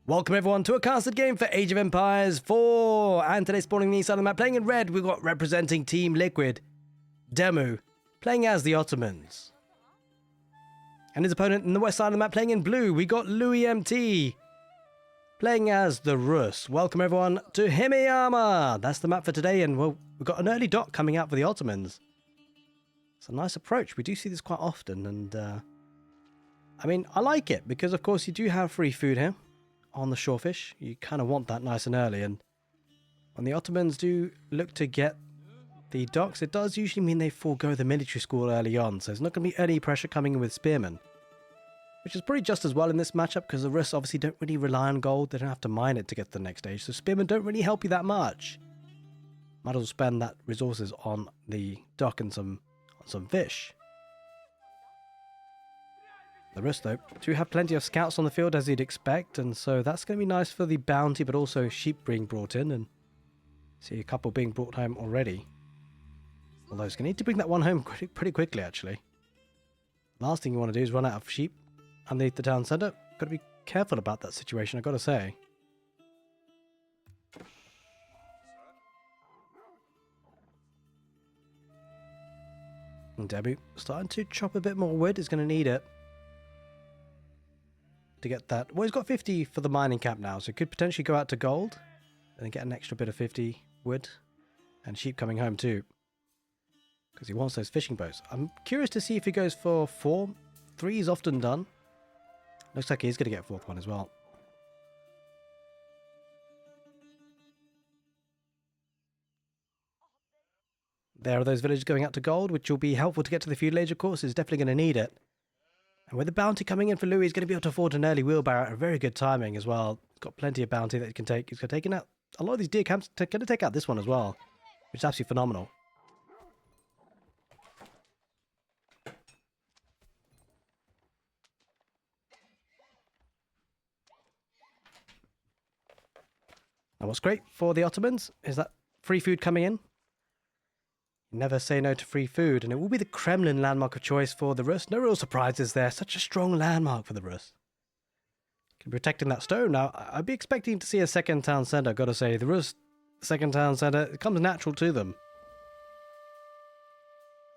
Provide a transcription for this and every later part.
Welcome everyone to a casted game for Age of Empires 4, and today spawning the east side of the map, playing in red, we've got representing Team Liquid, Demu, playing as the Ottomans. And his opponent in the west side of the map, playing in blue, we got louemt, playing as the Rus. Welcome everyone to Himeyama. That's the map for today, and well, we've got an early dock coming out for the Ottomans. It's a nice approach. We do see this quite often, and I mean, I like it because of course you do have free food here on the shorefish. You kind of want that nice and early, and when the Ottomans do look to get the docks, it does usually mean they forego the military school early on, so there's not going to be any pressure coming in with spearmen, which is probably just as well in this matchup because the Rus obviously don't really rely on gold. They don't have to mine it to get to the next stage, so spearmen don't really help you that much. Might as well spend that resources on the dock and some fish. The Rus, though, do have plenty of scouts on the field, as you'd expect, and so that's going to be nice for the bounty, but also sheep being brought in, and see a couple being brought home already. Although it's going to need to bring that one home pretty quickly, actually. Last thing you want to do is run out of sheep underneath the town centre. Got to be careful about that situation, I've got to say. And Demu starting to chop a bit more wood, is going to need it to get that. Well, he's got 50 for the mining camp now, so he could potentially go out to gold and then get an extra bit of 50 wood and sheep coming home too, because he wants those fishing boats. I'm curious to see if he goes for 4. 3 is often done. Looks like he's going to get a 4th one as well. There are those villagers going out to gold, which will be helpful to get to the feudal age, of course. He's definitely going to need it. And with the bounty coming in for Louis, he's going to be able to afford an early wheelbarrow at very good timing as well. He's got plenty of bounty that he can take. He's taking out a lot of these deer camps. Going to take out this one as well, which is absolutely phenomenal. Now, what's great for the Ottomans is that free food coming in. Never say no to free food, and it will be the Kremlin landmark of choice for the Rus. No real surprises there. Such a strong landmark for the Rus. Protecting that stone. Now, I'd be expecting to see a second town centre. I've got to say, the Rus second town centre, it comes natural to them.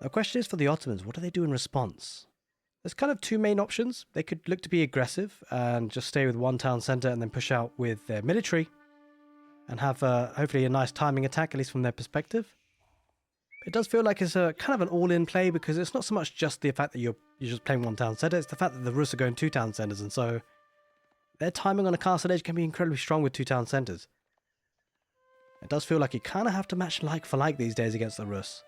The question is for the Ottomans, what do they do in response? There's kind of 2 main options. They could look to be aggressive and just stay with one town centre and then push out with their military and have hopefully a nice timing attack, at least from their perspective. It does feel like it's a kind of an all-in play, because it's not so much just the fact that you're just playing one town centre, it's the fact that the Rus are going 2 town centres, and so their timing on a castle edge can be incredibly strong with 2 town centres. It does feel like you kind of have to match like for like these days against the Rus,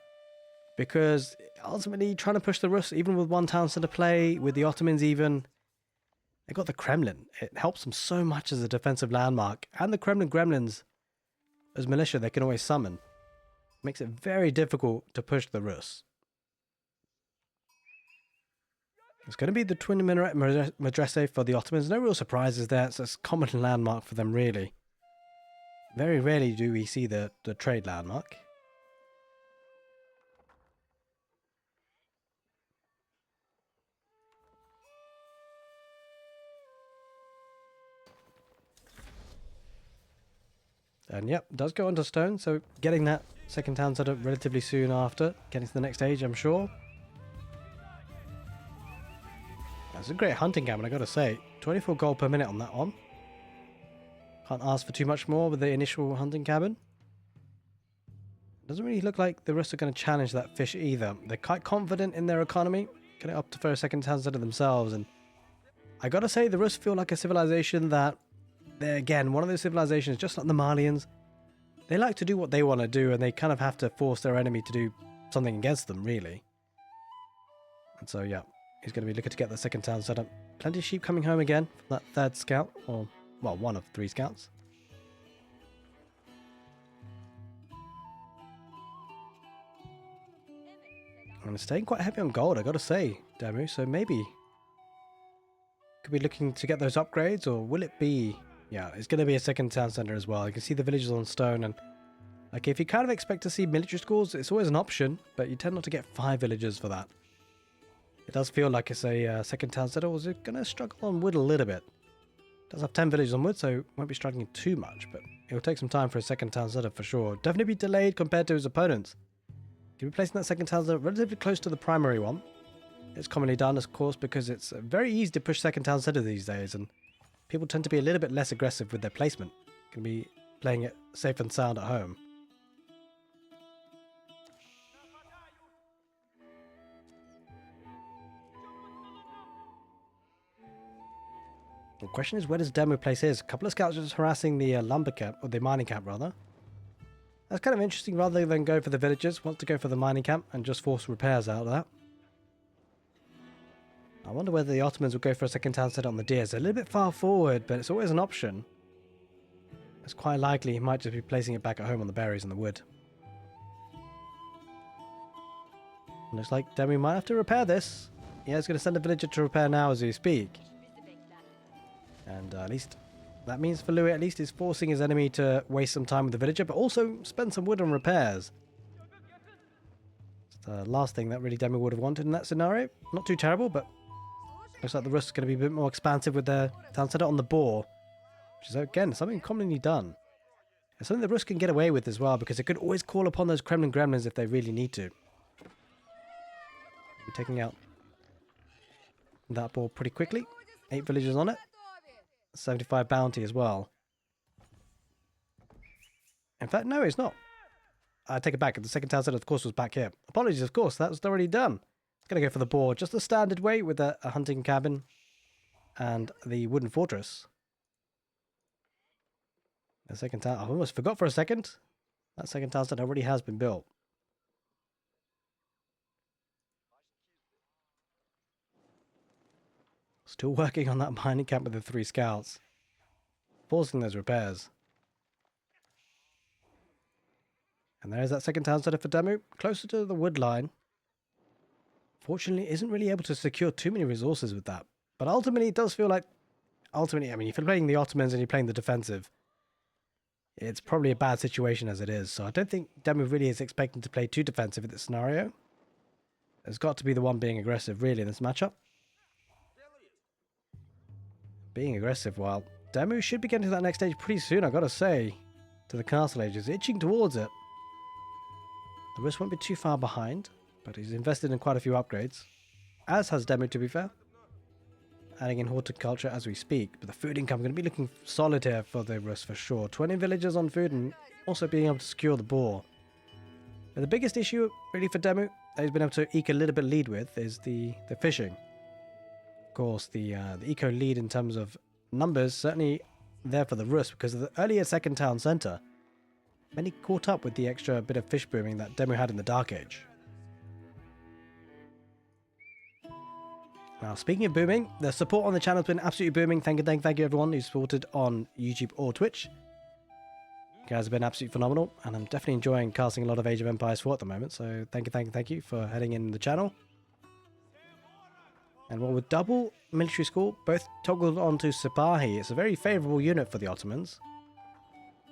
because ultimately trying to push the Rus, even with one town centre play, with the Ottomans even, they got the Kremlin. It helps them so much as a defensive landmark, and the Kremlin gremlins as militia they can always summon. Makes it very difficult to push the Rus. It's going to be the Twin Minaret Madrasa for the Ottomans. No real surprises there. It's a common landmark for them, really. Very rarely do we see the trade landmark. And yep, does go onto stone, so getting that second town set up relatively soon after, getting to the next stage, I'm sure. That's a great hunting cabin, I gotta say. 24 gold per minute on that one. Can't ask for too much more with the initial hunting cabin. Doesn't really look like the Rus are going to challenge that fish either. They're quite confident in their economy, getting up to for a second town set of themselves, and I gotta say the Rus feel like a civilization that they're, again, one of those civilizations, just like the Malians. They like to do what they want to do, and they kind of have to force their enemy to do something against them, really. And so, yeah, he's going to be looking to get the second town set up. Plenty of sheep coming home again from that 3rd scout, or, well, one of 3 scouts. And it's staying quite heavy on gold, I got to say, Demu, so maybe could be looking to get those upgrades, or will it be... Yeah, it's going to be a second town centre as well. You can see the villages on stone, and like if you kind of expect to see military schools, it's always an option, but you tend not to get 5 villagers for that. It does feel like it's a second town centre. Was it going to struggle on wood a little bit? Does have 10 villages on wood, so won't be struggling too much, but it will take some time for a second town setup for sure. Definitely be delayed compared to his opponents. He'll be placing that second town setup relatively close to the primary one. It's commonly done, of course, because it's very easy to push second town setup these days, and people tend to be a little bit less aggressive with their placement. Can be playing it safe and sound at home. The question is, where does Demu place his? A couple of scouts just harassing the lumber camp, or the mining camp rather. That's kind of interesting. Rather than go for the villagers, wants to go for the mining camp and just force repairs out of that. I wonder whether the Ottomans will go for a second town set on the deers. They're a little bit far forward, but it's always an option. It's quite likely he might just be placing it back at home on the berries and the wood. Looks like Demu might have to repair this. Yeah, he's going to send a villager to repair now as we speak. And at least that means for Louis, at least he's forcing his enemy to waste some time with the villager, but also spend some wood on repairs. It's the last thing that really Demu would have wanted in that scenario. Not too terrible, but looks like the Rus is going to be a bit more expansive with their town setup on the boar, which is, again, something commonly done. And something the Rus can get away with as well, because it could always call upon those Kremlin gremlins if they really need to. We're taking out that boar pretty quickly. 8 villagers on it. 75 bounty as well. In fact, no, it's not. I take it back. The second town set, of course, was back here. Apologies, of course. That was already done. It's going to go for the boar. Just the standard way with a hunting cabin and the wooden fortress. The second town... I almost forgot for a second. That second town set already has been built. Still working on that mining camp with the 3 scouts. Forcing those repairs. And there's that second town setup for Demu. Closer to the wood line. Fortunately, isn't really able to secure too many resources with that. But ultimately, it does feel like... Ultimately, I mean, if you're playing the Ottomans and you're playing the defensive, it's probably a bad situation as it is. So I don't think Demu really is expecting to play too defensive in this scenario. There's got to be the one being aggressive, really, in this matchup. Being aggressive, while Demu should be getting to that next stage pretty soon, I gotta say. To the castle age, is itching towards it. The Rus won't be too far behind, but he's invested in quite a few upgrades. As has Demu, to be fair. Adding in horticulture as we speak, but the food income going to be looking solid here for the Rus for sure. 20 villagers on food and also being able to secure the boar. But the biggest issue really for Demu that he's been able to eke a little bit lead with is the fishing. Of course, the eco lead in terms of numbers certainly there for the Rus because of the earlier second town centre. Many caught up with the extra bit of fish booming that Demu had in the Dark Age. Now, speaking of booming, the support on the channel has been absolutely booming. Thank you everyone who's supported on YouTube or Twitch. You guys have been absolutely phenomenal, and I'm definitely enjoying casting a lot of Age of Empires 4 at the moment. So thank you for heading in the channel. And while with double military school, both toggled onto Sipahi, it's a very favourable unit for the Ottomans.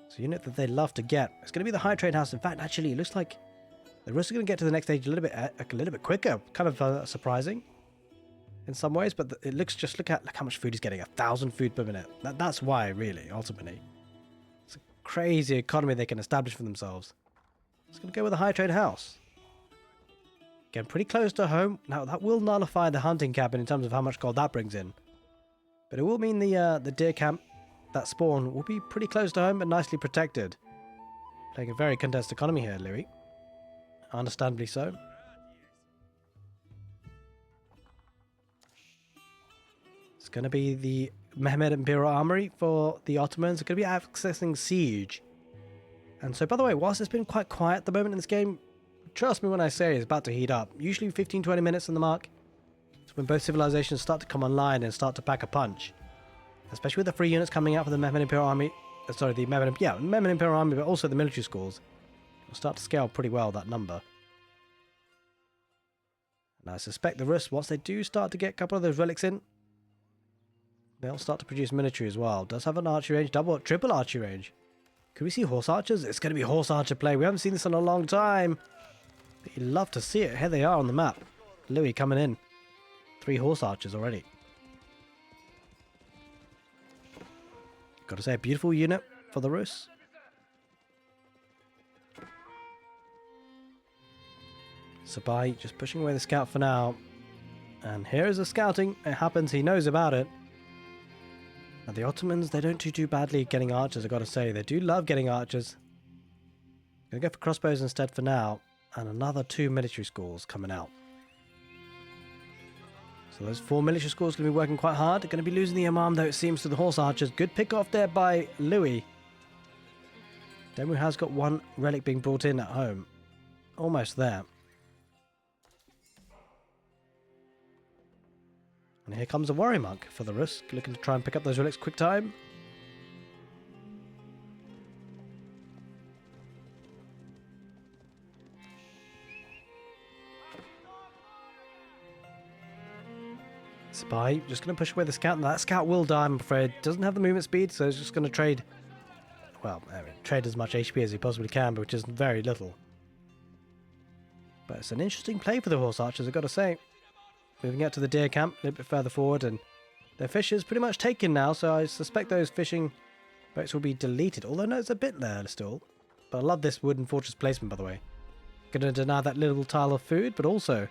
It's a unit that they love to get. It's going to be the High Trade House. In fact, actually, it looks like the Rus are going to get to the next stage a little bit quicker. Kind of surprising in some ways, but it looks look how much food he's getting. 1,000 food per minute. That's why, really, ultimately. It's a crazy economy they can establish for themselves. It's going to go with the High Trade House. Again, pretty close to home. Now, that will nullify the hunting cabin in terms of how much gold that brings in. But it will mean the deer camp, that spawn, will be pretty close to home but nicely protected. Playing a very condensed economy here, Louis. Understandably so. It's going to be the Mehmed Imperial Armory for the Ottomans. It's going to be accessing siege. And so, by the way, whilst it's been quite quiet at the moment in this game, trust me when I say it's about to heat up. Usually 15-20 minutes in the mark. It's when both civilizations start to come online and start to pack a punch. Especially with the free units coming out for the Mehmed Imperial Army. Sorry, the Mehmed Imperial Army, but also the military schools. It'll start to scale pretty well, that number. And I suspect the Rus, once they do start to get a couple of those relics in, they'll start to produce military as well. Does have an archery range, triple archery range. Could we see horse archers? It's going to be horse archer play. We haven't seen this in a long time. But you'd love to see it. Here they are on the map. Louis coming in. 3 horse archers already. Gotta say, a beautiful unit for the Rus. Sabai just pushing away the scout for now. And here is the scouting. It happens, he knows about it. Now the Ottomans, they don't do too badly getting archers, I gotta say. They do love getting archers. Gonna go for crossbows instead for now. And another 2 military schools coming out. So those 4 military schools going to be working quite hard. Going to be losing the Imam though, it seems, to the horse archers. Good pick off there by Louis. Demu has got 1 relic being brought in at home. Almost there. And here comes a warrior monk for the Rus. Looking to try and pick up those relics quick time. Spy just going to push away the scout. Now, that scout will die, I'm afraid. Doesn't have the movement speed, so he's just going to trade. Well, I mean, trade as much HP as he possibly can, but which is very little. But it's an interesting play for the horse archers, I've got to say. Moving out to the deer camp a little bit further forward, and their fish is pretty much taken now, so I suspect those fishing boats will be deleted. Although, no, it's a bit there still. But I love this wooden fortress placement, by the way. Going to deny that little tile of food, but also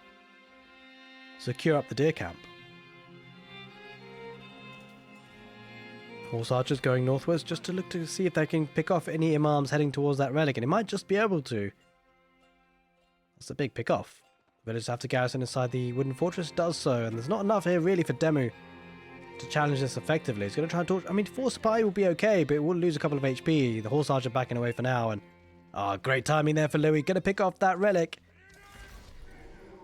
secure up the deer camp. Horse archers going northwards just to look to see if they can pick off any imams heading towards that relic, and it might just be able to. That's a big pick off. Villagers have to garrison inside the wooden fortress, does so, and there's not enough here really for Demu to challenge this effectively. He's going to try and torch. I mean, 4 spy will be okay, but it will lose a couple of HP. The horse archer backing away for now, and great timing there for Louis. Going to pick off that relic.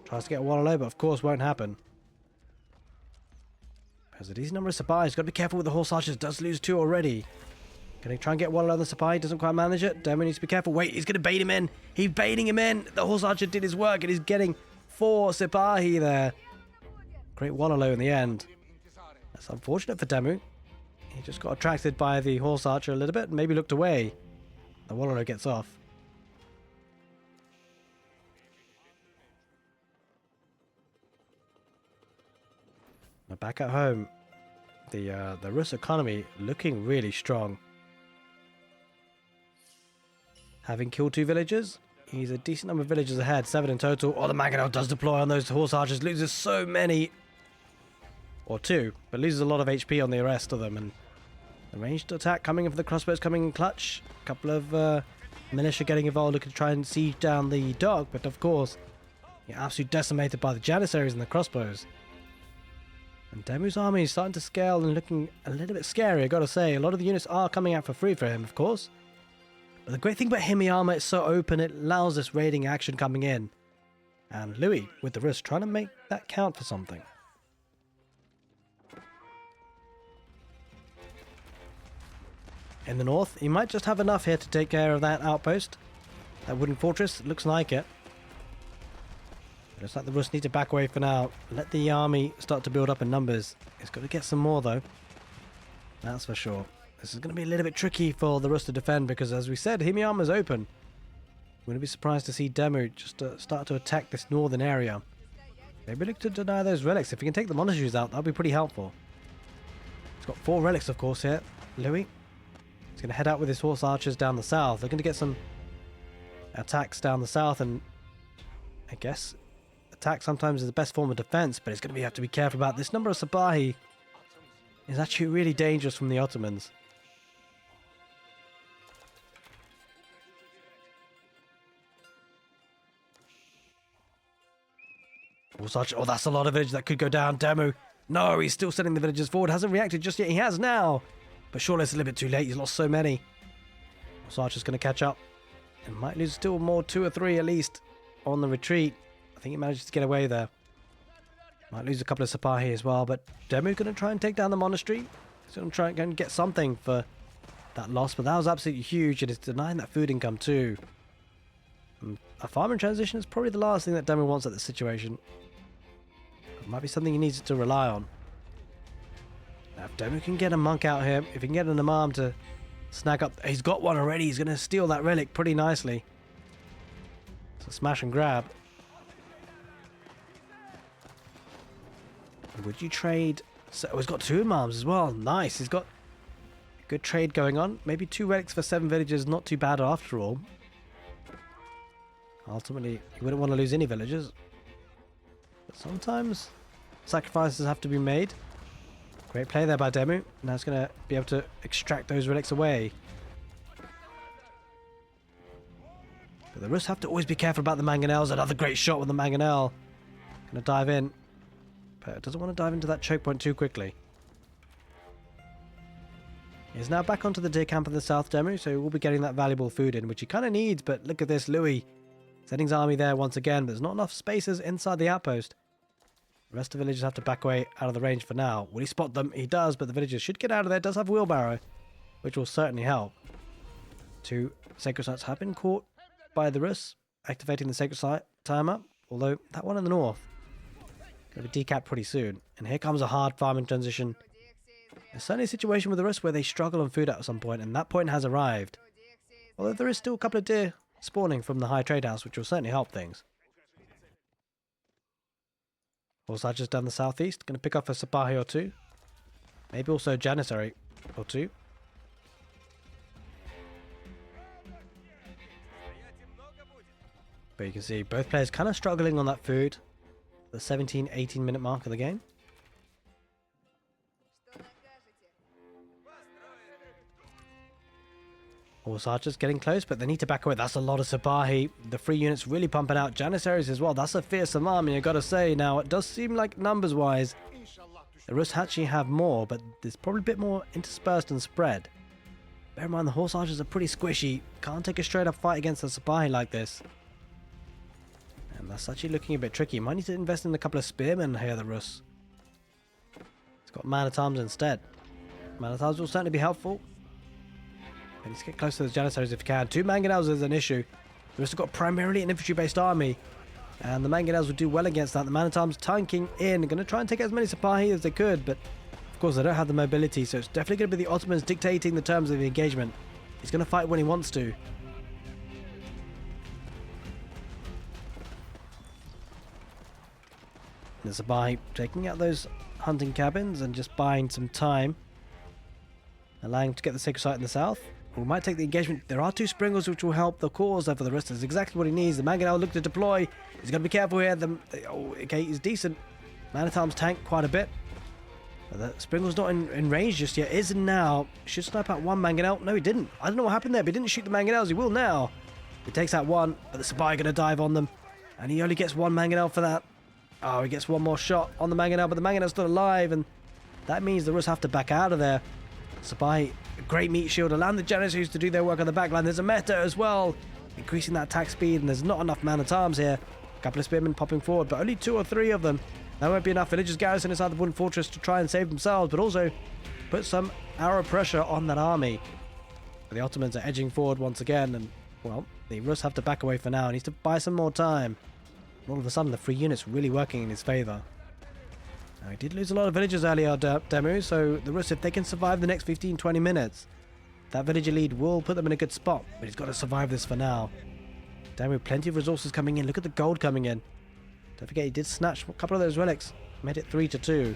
Tries to get a wall low, but of course won't happen. There's a decent number of Sabai. Got to be careful with the horse archers. Does lose 2 already. Going to try and get one on the Sabai. Doesn't quite manage it. Demu needs to be careful. Wait, he's going to bait him in. He's baiting him in. The horse archer did his work and he's getting 4 Sipahi there. Great Wallow in the end. That's unfortunate for Demu. He just got attracted by the horse archer a little bit and maybe looked away. The Wallow gets off. Now back at home, the Rus economy looking really strong. Having killed 2 villagers, he's a decent number of villagers ahead, 7 in total. Oh, the Mangonel does deploy on those horse archers, loses so many. Or 2, but loses a lot of HP on the rest of them. And the ranged attack coming in for the crossbows coming in clutch. A couple of militia getting involved looking to try and siege down the dock, but of course, you're absolutely decimated by the Janissaries and the crossbows. And Demu's army is starting to scale and looking a little bit scary, I gotta say. A lot of the units are coming out for free for him, of course. But the great thing about Himeyama, it's so open, it allows this raiding action coming in. And Louis, with the Rus, trying to make that count for something. In the north, he might just have enough here to take care of that outpost. That wooden fortress, looks like it. Looks like the Rus need to back away for now. Let the army start to build up in numbers. It's got to get some more though. That's for sure. This is going to be a little bit tricky for the Rus to defend because, as we said, Himeyama's open. I'm going to be surprised to see Demu just start to attack this northern area. Maybe look to deny those relics. If we can take the monasteries out, that'll be pretty helpful. He's got 4 relics, of course, here. Louis. He's going to head out with his horse archers down the south. They're going to get some attacks down the south, and I guess attack sometimes is the best form of defense, but it's going to have to be careful about this. Number of Sabahi is actually really dangerous from the Ottomans. Oh, that's a lot of villagers that could go down. Demu. No, he's still sending the villagers forward. Hasn't reacted just yet. He has now. But surely it's a little bit too late. He's lost so many. Archer's going to catch up. And might lose still more, 2 or 3 at least, on the retreat. I think he manages to get away there. Might lose a couple of Sipahi as well. But Demu's going to try and take down the monastery. He's going to try and get something for that loss. But that was absolutely huge. It is denying that food income too. And a farming transition is probably the last thing that Demu wants at this situation. It might be something he needs to rely on. Now, if Demu can get a monk out here, if he can get an imam to snag up... He's got one already. He's going to steal that relic pretty nicely. So smash and grab. Would you trade... So, oh, he's got 2 imams as well. Nice. He's got Good trade going on. Maybe 2 relics for 7 villagers, not too bad after all. Ultimately, you wouldn't want to lose any villagers. But sometimes sacrifices have to be made. Great play there by Demu. Now it's going to be able to extract those relics away. But the Rus have to always be careful about the mangonels. Another great shot with the mangonel. Going to dive in. But it doesn't want to dive into that choke point too quickly. He's now back onto the deer camp in the south, Demu, so he will be getting that valuable food in, which he kind of needs. But look at this, Louis sending his army there once again. But there's not enough spaces inside the outpost. The rest of the villagers have to back away out of the range for now. Will he spot them? He does, but the villagers should get out of there. It does have wheelbarrow, which will certainly help. 2 sacred sites have been caught by the Rus, activating the sacred site timer. Although that one in the north going to be decapped pretty soon. And here comes a hard farming transition. There's certainly a situation with the Rus where they struggle on food at some point, and that point has arrived. Although there is still a couple of deer spawning from the high trade house, which will certainly help things. Also, just down the southeast, going to pick up a Sipahi or 2. Maybe also a Janissary or 2. But you can see both players kind of struggling on that food. The 17-18 minute mark of the game. Also, archers getting close, but they need to back away. That's a lot of Sipahi. The free units really pumping out. Janissaries as well. That's a fearsome army, I gotta say. Now, it does seem like numbers-wise, the Rus actually have more, but there's probably a bit more interspersed and spread. Bear in mind, the horse archers are pretty squishy. Can't take a straight-up fight against a Sipahi like this. And that's actually looking a bit tricky. Might need to invest in a couple of spearmen here, the Rus. It's got man-at-arms instead. Man-at-arms will certainly be helpful. Let's get close to those Janissaries if you can. 2 mangonels is an issue. The Rus have got primarily an infantry-based army. And the mangonels will do well against that. The man-at-arms tanking in. Going to try and take as many Sipahi as they could. But, of course, they don't have the mobility. So it's definitely going to be the Ottomans dictating the terms of the engagement. He's going to fight when he wants to. The Sipahi taking out those hunting cabins and just buying some time. Allowing him to get the sacred site in the south. We might take the engagement. There are 2 springles which will help the cause over the rest. That's exactly what he needs. The mangonel look to deploy. He's got to be careful here. Okay, he's decent. Man-at-arms tank quite a bit. But the springle's not in range just yet. Is now. Should snipe out 1 mangonel. No, he didn't. I don't know what happened there, but he didn't shoot the mangonels. He will now. He takes out 1, but the Sipahi going to dive on them. And he only gets 1 mangonel for that. Oh, he gets 1 more shot on the mangonel, but the mangonel's still alive. And that means the Rus have to back out of there. Sipahi, a great meat shield, allowing the Janissaries to do their work on the backline. There's a meta as well, increasing that attack speed, and there's not enough man-at-arms here. A couple of spearmen popping forward, but only 2 or 3 of them. That won't be enough. Villagers garrison inside the wooden fortress to try and save themselves, but also put some arrow pressure on that army. But the Ottomans are edging forward once again, and, well, the Rus have to back away for now. He needs to buy some more time. And all of a sudden, the free unit's really working in his favour. Now, he did lose a lot of villagers earlier, Demu, so the Rus, if they can survive the next 15-20 minutes, that villager lead will put them in a good spot, but he's got to survive this for now. Demu, plenty of resources coming in. Look at the gold coming in. Don't forget, he did snatch a couple of those relics. Made it 3-2.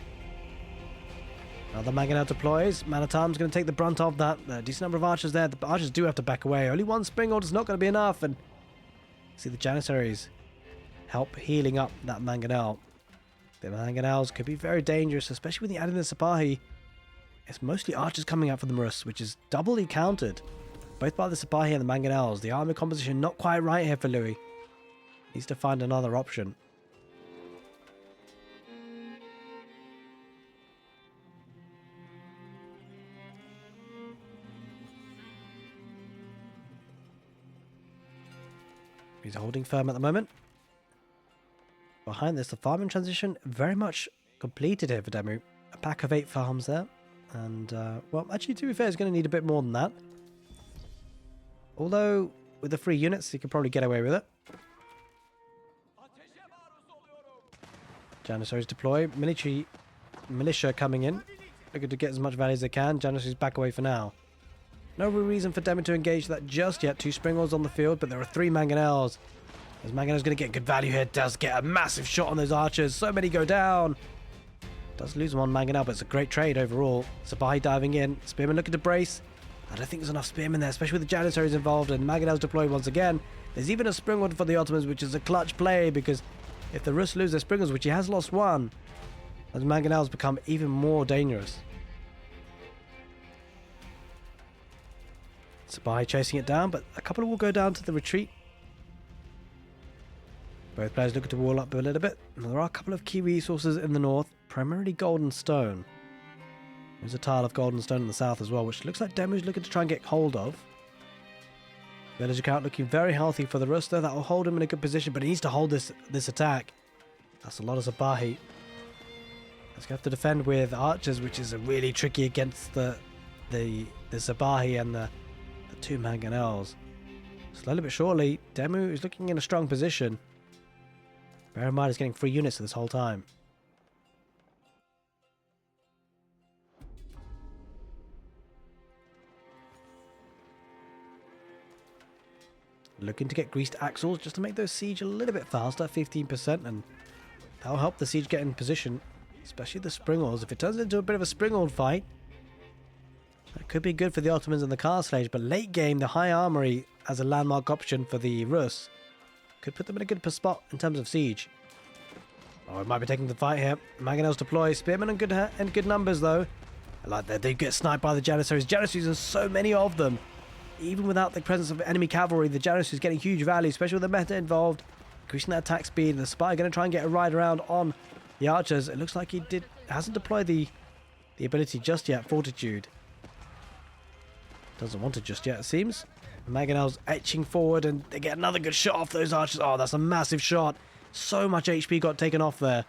Now the mangonel deploys. Man-at-arms going to take the brunt of that. A decent number of archers there. The archers do have to back away. Only 1 springald is not going to be enough. And see the Janissaries help healing up that mangonel. The mangonels could be very dangerous, especially when you add in the Sipahi. It's mostly archers coming out for the Rus, which is doubly countered, both by the Sipahi and the mangonels. The army composition not quite right here for Louis. Needs to find another option. He's holding firm at the moment. Behind this, the farming transition very much completed here for Demu. A pack of 8 farms there. And, well, actually, to be fair, he's going to need a bit more than that. Although, with the 3 units, he could probably get away with it. Janissaries deploy. Militia coming in. Looking to get as much value as they can. Janissaries back away for now. No real reason for Demu to engage that just yet. 2 springals on the field, but there are 3 mangonels. As mangonel's going to get good value here. Does get a massive shot on those archers. So many go down. Does lose one mangonel, but it's a great trade overall. Sabahi diving in. Spearman looking to brace. I don't think there's enough spearmen there, especially with the Janissaries involved, and mangonels deployed once again. There's even a springald for the Ottomans, which is a clutch play, because if the Rus lose their springalds, which he has lost one, those mangonels become even more dangerous. Sabahi chasing it down, but a couple will go down to the retreat. Both players looking to wall up a little bit. Now, there are a couple of key resources in the north, primarily gold and stone. There's a tile of gold and stone in the south as well, which looks like Demu's looking to try and get hold of. Villager count looking very healthy for the Rus, though. That will hold him in a good position, but he needs to hold this attack. That's a lot of Sabahi. Let's have to defend with archers, which is really tricky against the Sabahi and the two mangonels. Slowly but surely, Demu is looking in a strong position. Bear in mind, he's getting 3 units this whole time. Looking to get greased axles just to make those siege a little bit faster, 15%, and that'll help the siege get in position, especially the springalds. If it turns into a bit of a springald fight, that could be good for the Ottomans and the castle age, but late game, the high armory as a landmark option for the Rus could put them in a good spot in terms of siege. Oh, it might be taking the fight here. Mangonels deploy. Spearmen in good numbers, though. I like that they get sniped by the Janissaries. Janissaries, there's so many of them. Even without the presence of enemy cavalry, the Janissaries is getting huge value, especially with the meta involved. Increasing that attack speed. The spy going to try and get a ride around on the archers. It looks like he hasn't deployed the ability just yet. Fortitude. Doesn't want it just yet, it seems. Mangonels etching forward, and they get another good shot off those archers. Oh, that's a massive shot. So much HP got taken off there.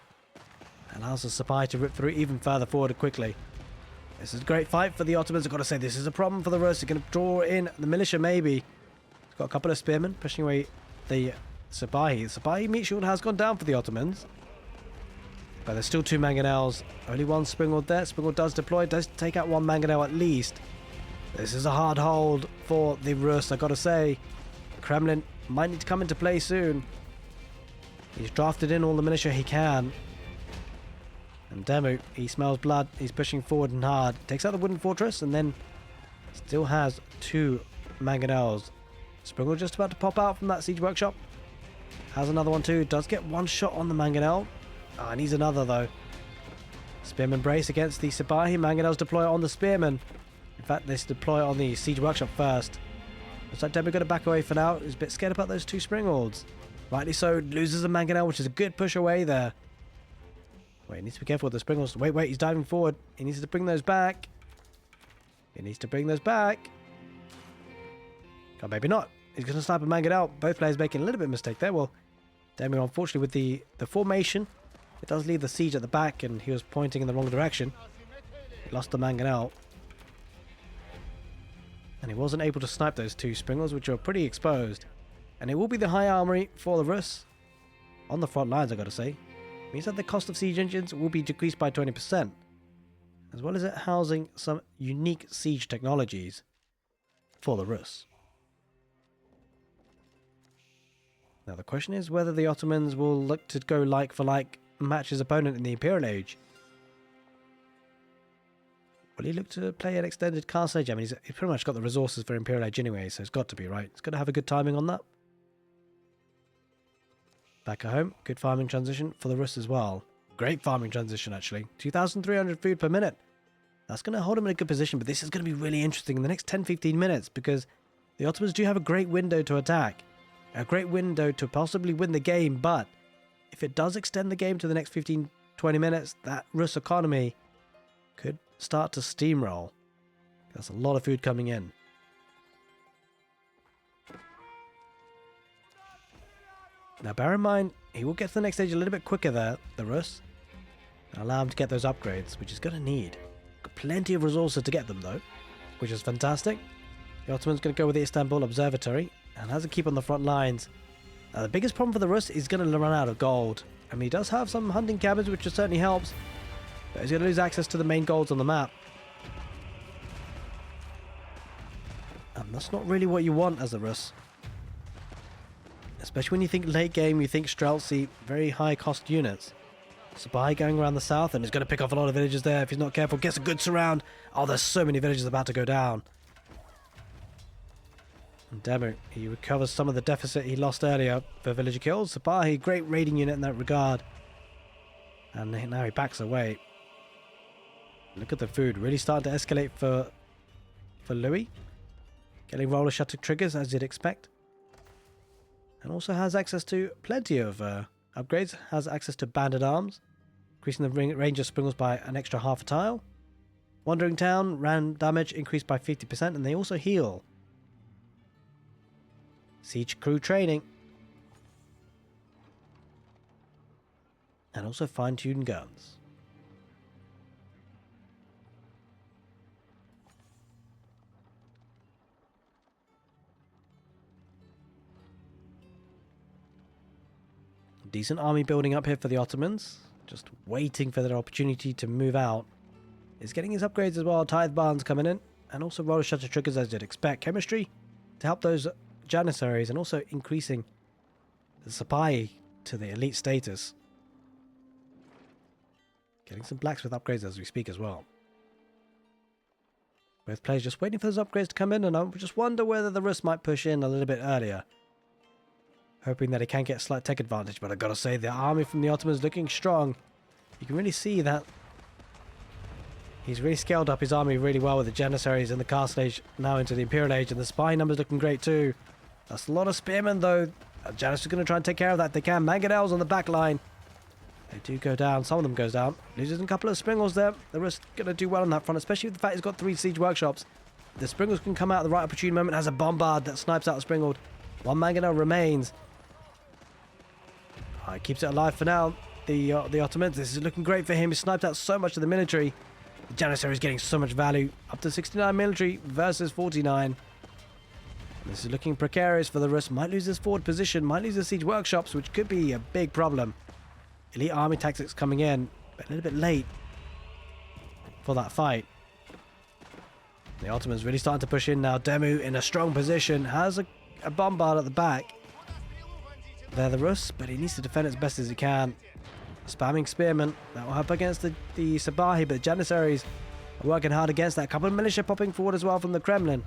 Allows the Sabai to rip through even further forward quickly. This is a great fight for the Ottomans. I've got to say, this is a problem for the Rus. They're going to draw in the militia, maybe. It's got a couple of spearmen pushing away the Sabahi. The Sabahi meat shield has gone down for the Ottomans. But there's still 2 mangonels. Only 1 springald there. Springald does deploy. Does take out 1 mangonel at least. This is a hard hold for the Rus, I've got to say. Kremlin might need to come into play soon. He's drafted in all the militia he can. And Demu, he smells blood. He's pushing forward and hard. Takes out the wooden fortress and then still has 2 mangonels. Springle just about to pop out from that siege workshop. Has another one too. Does get 1 shot on the mangonel. Ah, needs another though. Spearman brace against the Sabahi. Mangonels deploy on the spearman. In fact, they deploy on the siege workshop first. Looks like Demu going to back away for now. He's a bit scared about those 2 springalds. Rightly so. Loses a mangonel, which is a good push away there. Wait, he needs to be careful with the springals. Wait, he's diving forward. He needs to bring those back. Oh, maybe not. He's going to snipe a mangonel. Both players making a little bit of mistake there. Well, Demu, unfortunately, with the formation, it does leave the siege at the back, and he was pointing in the wrong direction. He lost the mangonel. And he wasn't able to snipe those 2 springals, which are pretty exposed. And it will be the high armory for the Rus. On the front lines, I've got to say. Means that the cost of siege engines will be decreased by 20%. As well as it housing some unique siege technologies for the Rus. Now the question is whether the Ottomans will look to go like for like match his opponent in the Imperial Age. Will he look to play an extended Castle Age? I mean, he's pretty much got the resources for Imperial Age anyway, so it's got to be, right? It's got to have a good timing on that. Back at home, good farming transition for the Rus as well. Great farming transition, actually. 2,300 food per minute. That's going to hold him in a good position, but this is going to be really interesting in the next 10-15 minutes because the Ottomans do have a great window to attack. A great window to possibly win the game, but if it does extend the game to the next 15-20 minutes, that Rus economy could start to steamroll. That's a lot of food coming in. Now bear in mind, he will get to the next stage a little bit quicker there, the Rus. And allow him to get those upgrades, which he's going to need. Got plenty of resources to get them though, which is fantastic. The Ottoman's going to go with the Istanbul Observatory and has to keep on the front lines. Now the biggest problem for the Rus is going to run out of gold. I mean, he does have some hunting cabins, which certainly helps. But he's going to lose access to the main golds on the map. And that's not really what you want as the Rus. Especially when you think late game, you think Streltsy, very high cost units. Spy going around the south, and he's going to pick off a lot of villagers there if he's not careful. Gets a good surround. Oh, there's so many villagers about to go down. And Demu, he recovers some of the deficit he lost earlier for villager kills. Spy, great raiding unit in that regard. And now he backs away. Look at the food. Really starting to escalate for Louis. Getting roller shutter triggers, as you'd expect. And also has access to plenty of upgrades. Has access to banded arms. Increasing the range of springles by an extra half a tile. Wandering Town, ran damage increased by 50%, and they also heal. Siege crew training. And also fine-tuned guns. Decent army building up here for the Ottomans. Just waiting for their opportunity to move out. Is getting his upgrades as well. Tithe barns coming in. And also roller shutter triggers, as you'd expect. Chemistry to help those Janissaries, and also increasing the supply to the elite status. Getting some blacksmith upgrades as we speak as well. Both players just waiting for those upgrades to come in, and I just wonder whether the Rus might push in a little bit earlier. Hoping that he can get a slight tech advantage, but I've got to say the army from the Ottomans looking strong. You can really see that he's really scaled up his army really well with the Janissaries in the Castle Age, now into the Imperial Age, and the spy numbers looking great too. That's a lot of spearmen though. Janus is going to try and take care of that if they can. Mangonels on the back line. They do go down. Some of them goes down. Loses a couple of springles there. The Rus going to do well on that front, especially with the fact he's got 3 siege workshops. The springles can come out at the right opportune moment. Has a bombard that snipes out a springled. 1 mangonel remains. He keeps it alive for now. The Ottomans. This is looking great for him. He sniped out so much of the military. The Janissary is getting so much value. Up to 69 military versus 49. This is looking precarious for the Rus. Might lose his forward position. Might lose his siege workshops, which could be a big problem. Elite army tactics coming in, but a little bit late for that fight. The Ottomans really starting to push in now. Demu in a strong position. Has a bombard at the back. They're the Rus, but he needs to defend as best as he can. Spamming spearmen. That will help against the Sabahi, but the Janissaries are working hard against that. A couple of militia popping forward as well from the Kremlin.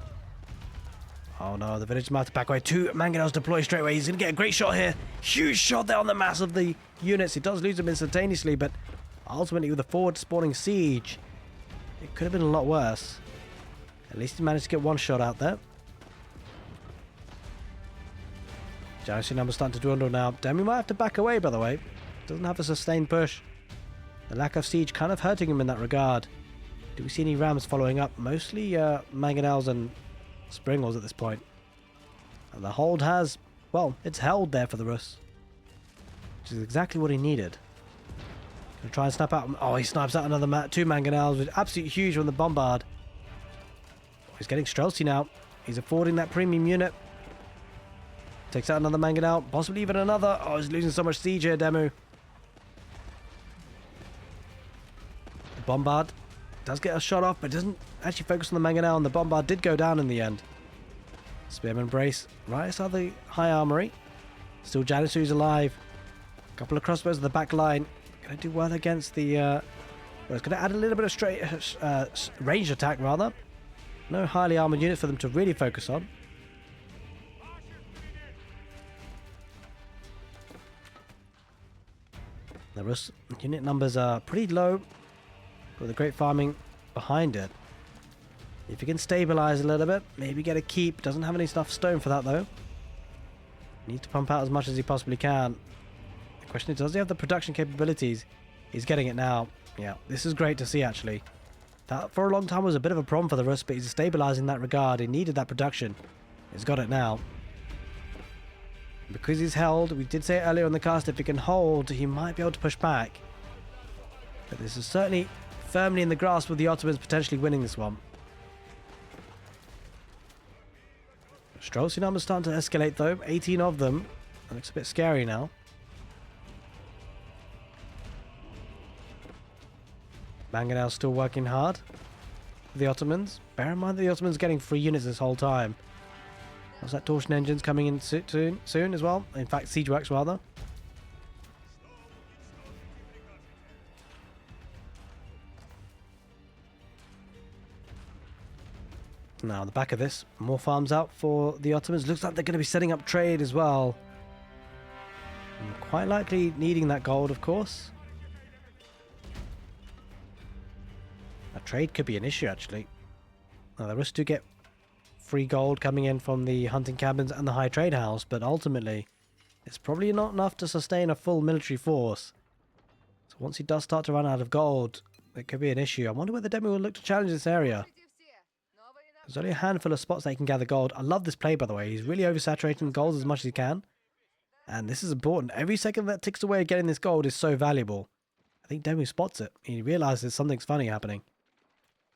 Oh no, the village might have to back away. 2 mangonels deploy straight away. He's going to get a great shot here. Huge shot there on the mass of the units. He does lose them instantaneously, but ultimately with a forward spawning siege, it could have been a lot worse. At least he managed to get 1 shot out there. Janissary numbers starting to dwindle now. Demu might have to back away, by the way. Doesn't have a sustained push. The lack of siege kind of hurting him in that regard. Do we see any rams following up? Mostly mangonels and springles at this point. And the hold has, well, it's held there for the Rus. Which is exactly what he needed. Gonna try and snap out. Oh, he snipes out another 2 mangonels, which is absolutely huge from the bombard. Oh, he's getting Streltsy now. He's affording that premium unit. Takes out another mangonel, possibly even another. Oh, he's losing so much siege here, Demu. The bombard does get a shot off, but doesn't actually focus on the mangonel, and the bombard did go down in the end. Spearman brace right outside the high armory. Still Janissary's alive. A couple of crossbows at the back line. Gonna do well against the well, it's gonna add a little bit of straight ranged attack rather. No highly armored units for them to really focus on. The Rus unit numbers are pretty low, with the great farming behind it. If you can stabilize a little bit, maybe get a keep. Doesn't have any enough stone for that though. Needs to pump out as much as he possibly can. The question is, does he have the production capabilities? He's getting it now. Yeah, this is great to see actually. That for a long time was a bit of a problem for the Rus, but he's stabilizing in that regard. He needed that production. He's got it now. Because he's held, we did say it earlier on the cast, if he can hold, he might be able to push back. But this is certainly firmly in the grasp of the Ottomans potentially winning this one. Streltsy numbers starting to escalate though, 18 of them. That looks a bit scary now. Mangonel still working hard for the Ottomans. Bear in mind that the Ottomans are getting 3 units this whole time. What's that? Torsion engines coming in soon as well. In fact, siege works rather. Now, on the back of this, more farms out for the Ottomans. Looks like they're going to be setting up trade as well. And quite likely needing that gold, of course. A trade could be an issue, actually. Now, the Rus do get free gold coming in from the hunting cabins and the high trade house, but ultimately, it's probably not enough to sustain a full military force. So once he does start to run out of gold, it could be an issue. I wonder whether Demu will look to challenge this area. There's only a handful of spots they can gather gold. I love this play, by the way. He's really oversaturating gold as much as he can. And this is important. Every second that ticks away getting this gold is so valuable. I think Demu spots it. He realizes something's funny happening.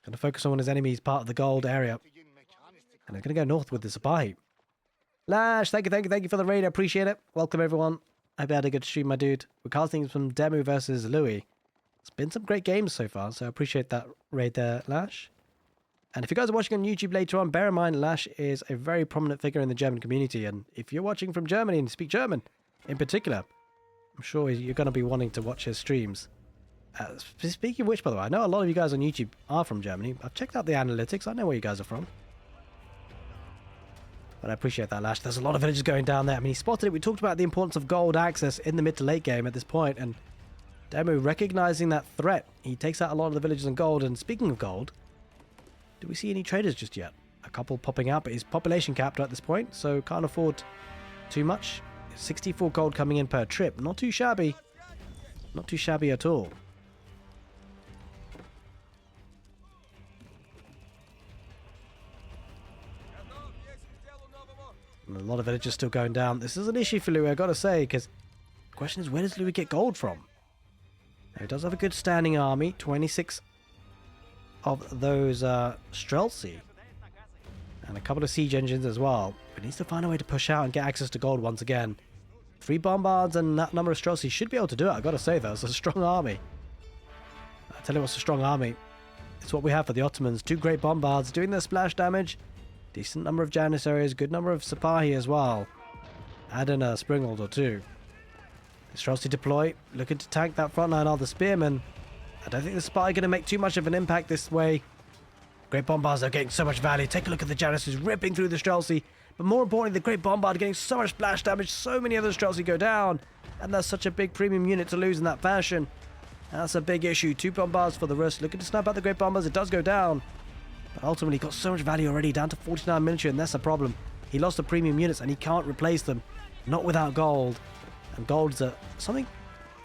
Going to focus on his enemy's part of the gold area. And they're going to go north with the supply heap. Lash, thank you for the raid. I appreciate it. Welcome, everyone. I hope you had a good stream, my dude. We're casting from Demu versus Louis. It's been some great games so far, so I appreciate that raid there, Lash. And if you guys are watching on YouTube later on, bear in mind Lash is a very prominent figure in the German community. And if you're watching from Germany and you speak German in particular, I'm sure you're going to be wanting to watch his streams. Speaking of which, by the way, I know a lot of you guys on YouTube are from Germany. I've checked out the analytics. I know where you guys are from. But I appreciate that, Lash. There's a lot of villagers going down there. I mean, he spotted it. We talked about the importance of gold access in the mid to late game at this point. And Demu, recognizing that threat, he takes out a lot of the villagers in gold. And speaking of gold, do we see any traders just yet? A couple popping out, but he's population capped at this point, so can't afford too much. 64 gold coming in per trip. Not too shabby. Not too shabby at all. And a lot of villagers still going down. This is an issue for Louis, I gotta say, because the question is, where does Louis get gold from? Now, he does have a good standing army. 26 of those Streltsy. And a couple of siege engines as well. But he needs to find a way to push out and get access to gold once again. 3 bombards and that number of Streltsy should be able to do it, I gotta say, though. It's a strong army. I tell you what's a strong army. It's what we have for the Ottomans. 2 great bombards doing their splash damage. Decent number of Janissaries, good number of Sipahi as well. Add in a Springald or 2. Streltsy deploy, looking to tank that front line of the Spearmen. I don't think the Sipahi are going to make too much of an impact this way. Great Bombards are getting so much value. Take a look at the Janissaries ripping through the Streltsy. But more importantly, the Great Bombard getting so much splash damage, so many other Streltsy go down. And that's such a big premium unit to lose in that fashion. That's a big issue. 2 Bombards for the Rus. Looking to snap out the Great Bombards, it does go down. But ultimately, he got so much value already, down to 49 military, and that's a problem. He lost the premium units, and he can't replace them. Not without gold. And gold's something,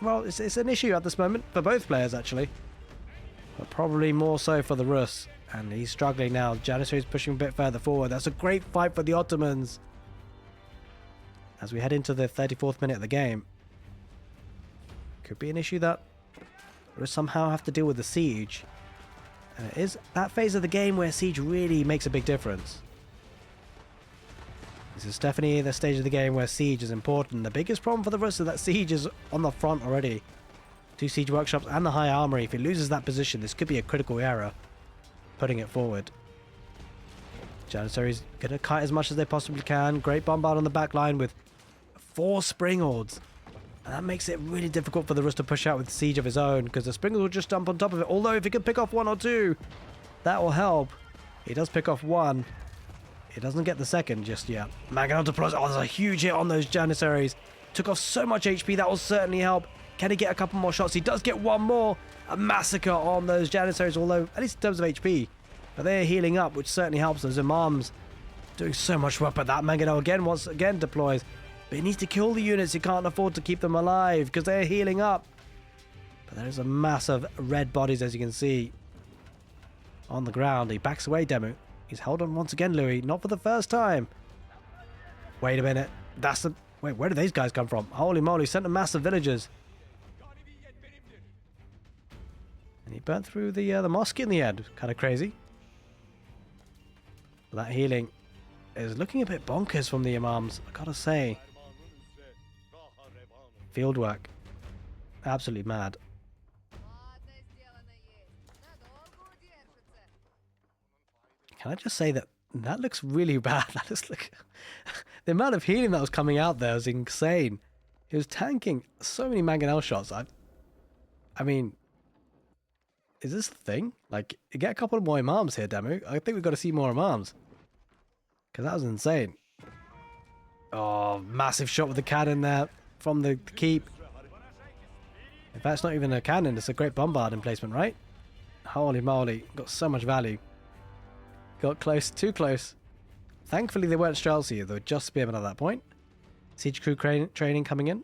well, it's an issue at this moment, for both players, actually. But probably more so for the Rus. And he's struggling now. Janissary's pushing a bit further forward. That's a great fight for the Ottomans. As we head into the 34th minute of the game. Could be an issue that Rus somehow have to deal with the siege. And it is that phase of the game where siege really makes a big difference. This is definitely the stage of the game where siege is important. The biggest problem for the Rus is that siege is on the front already. 2 siege workshops and the high armory. If he loses that position, this could be a critical error. Putting it forward. Janissary's going to kite as much as they possibly can. Great bombard on the back line with 4 Springalds. And that makes it really difficult for the Rus to push out with siege of his own, because the Springald will just jump on top of it. Although if he can pick off 1 or 2, that will help. He does pick off 1. He doesn't get the second just yet. Mangonel deploys. Oh, there's a huge hit on those Janissaries. Took off so much HP. That will certainly help. Can he get a couple more shots? He does get 1 more. A massacre on those Janissaries, although at least in terms of HP. But they're healing up, which certainly helps. Those Imams doing so much work. But that Mangonel again, once again, deploys. But he needs to kill the units. He can't afford to keep them alive because they're healing up. But there's a mass of red bodies, as you can see, on the ground. He backs away, Demu. He's held on once again, Louis. Not for the first time. Wait a minute. That's the... Wait, where did these guys come from? Holy moly, sent a mass of villagers. And he burnt through the mosque in the end. Kind of crazy. But that healing is looking a bit bonkers from the Imams, I gotta say. Fieldwork. Absolutely mad. Can I just say that that looks really bad? That looks like the amount of healing that was coming out there was insane. He was tanking so many Mangonel shots. I mean, Is this the thing? Like, you get a couple more imams here, Demu. I think we've got to see more imams. Because that was insane. Oh, massive shot with the cannon there from the keep. In fact, it's not even a cannon. It's a great bombard emplacement, right? Holy moly. Got so much value. Got close. Too close. Thankfully, they weren't Streltsy. They were just spearmen at that point. Siege crew training coming in.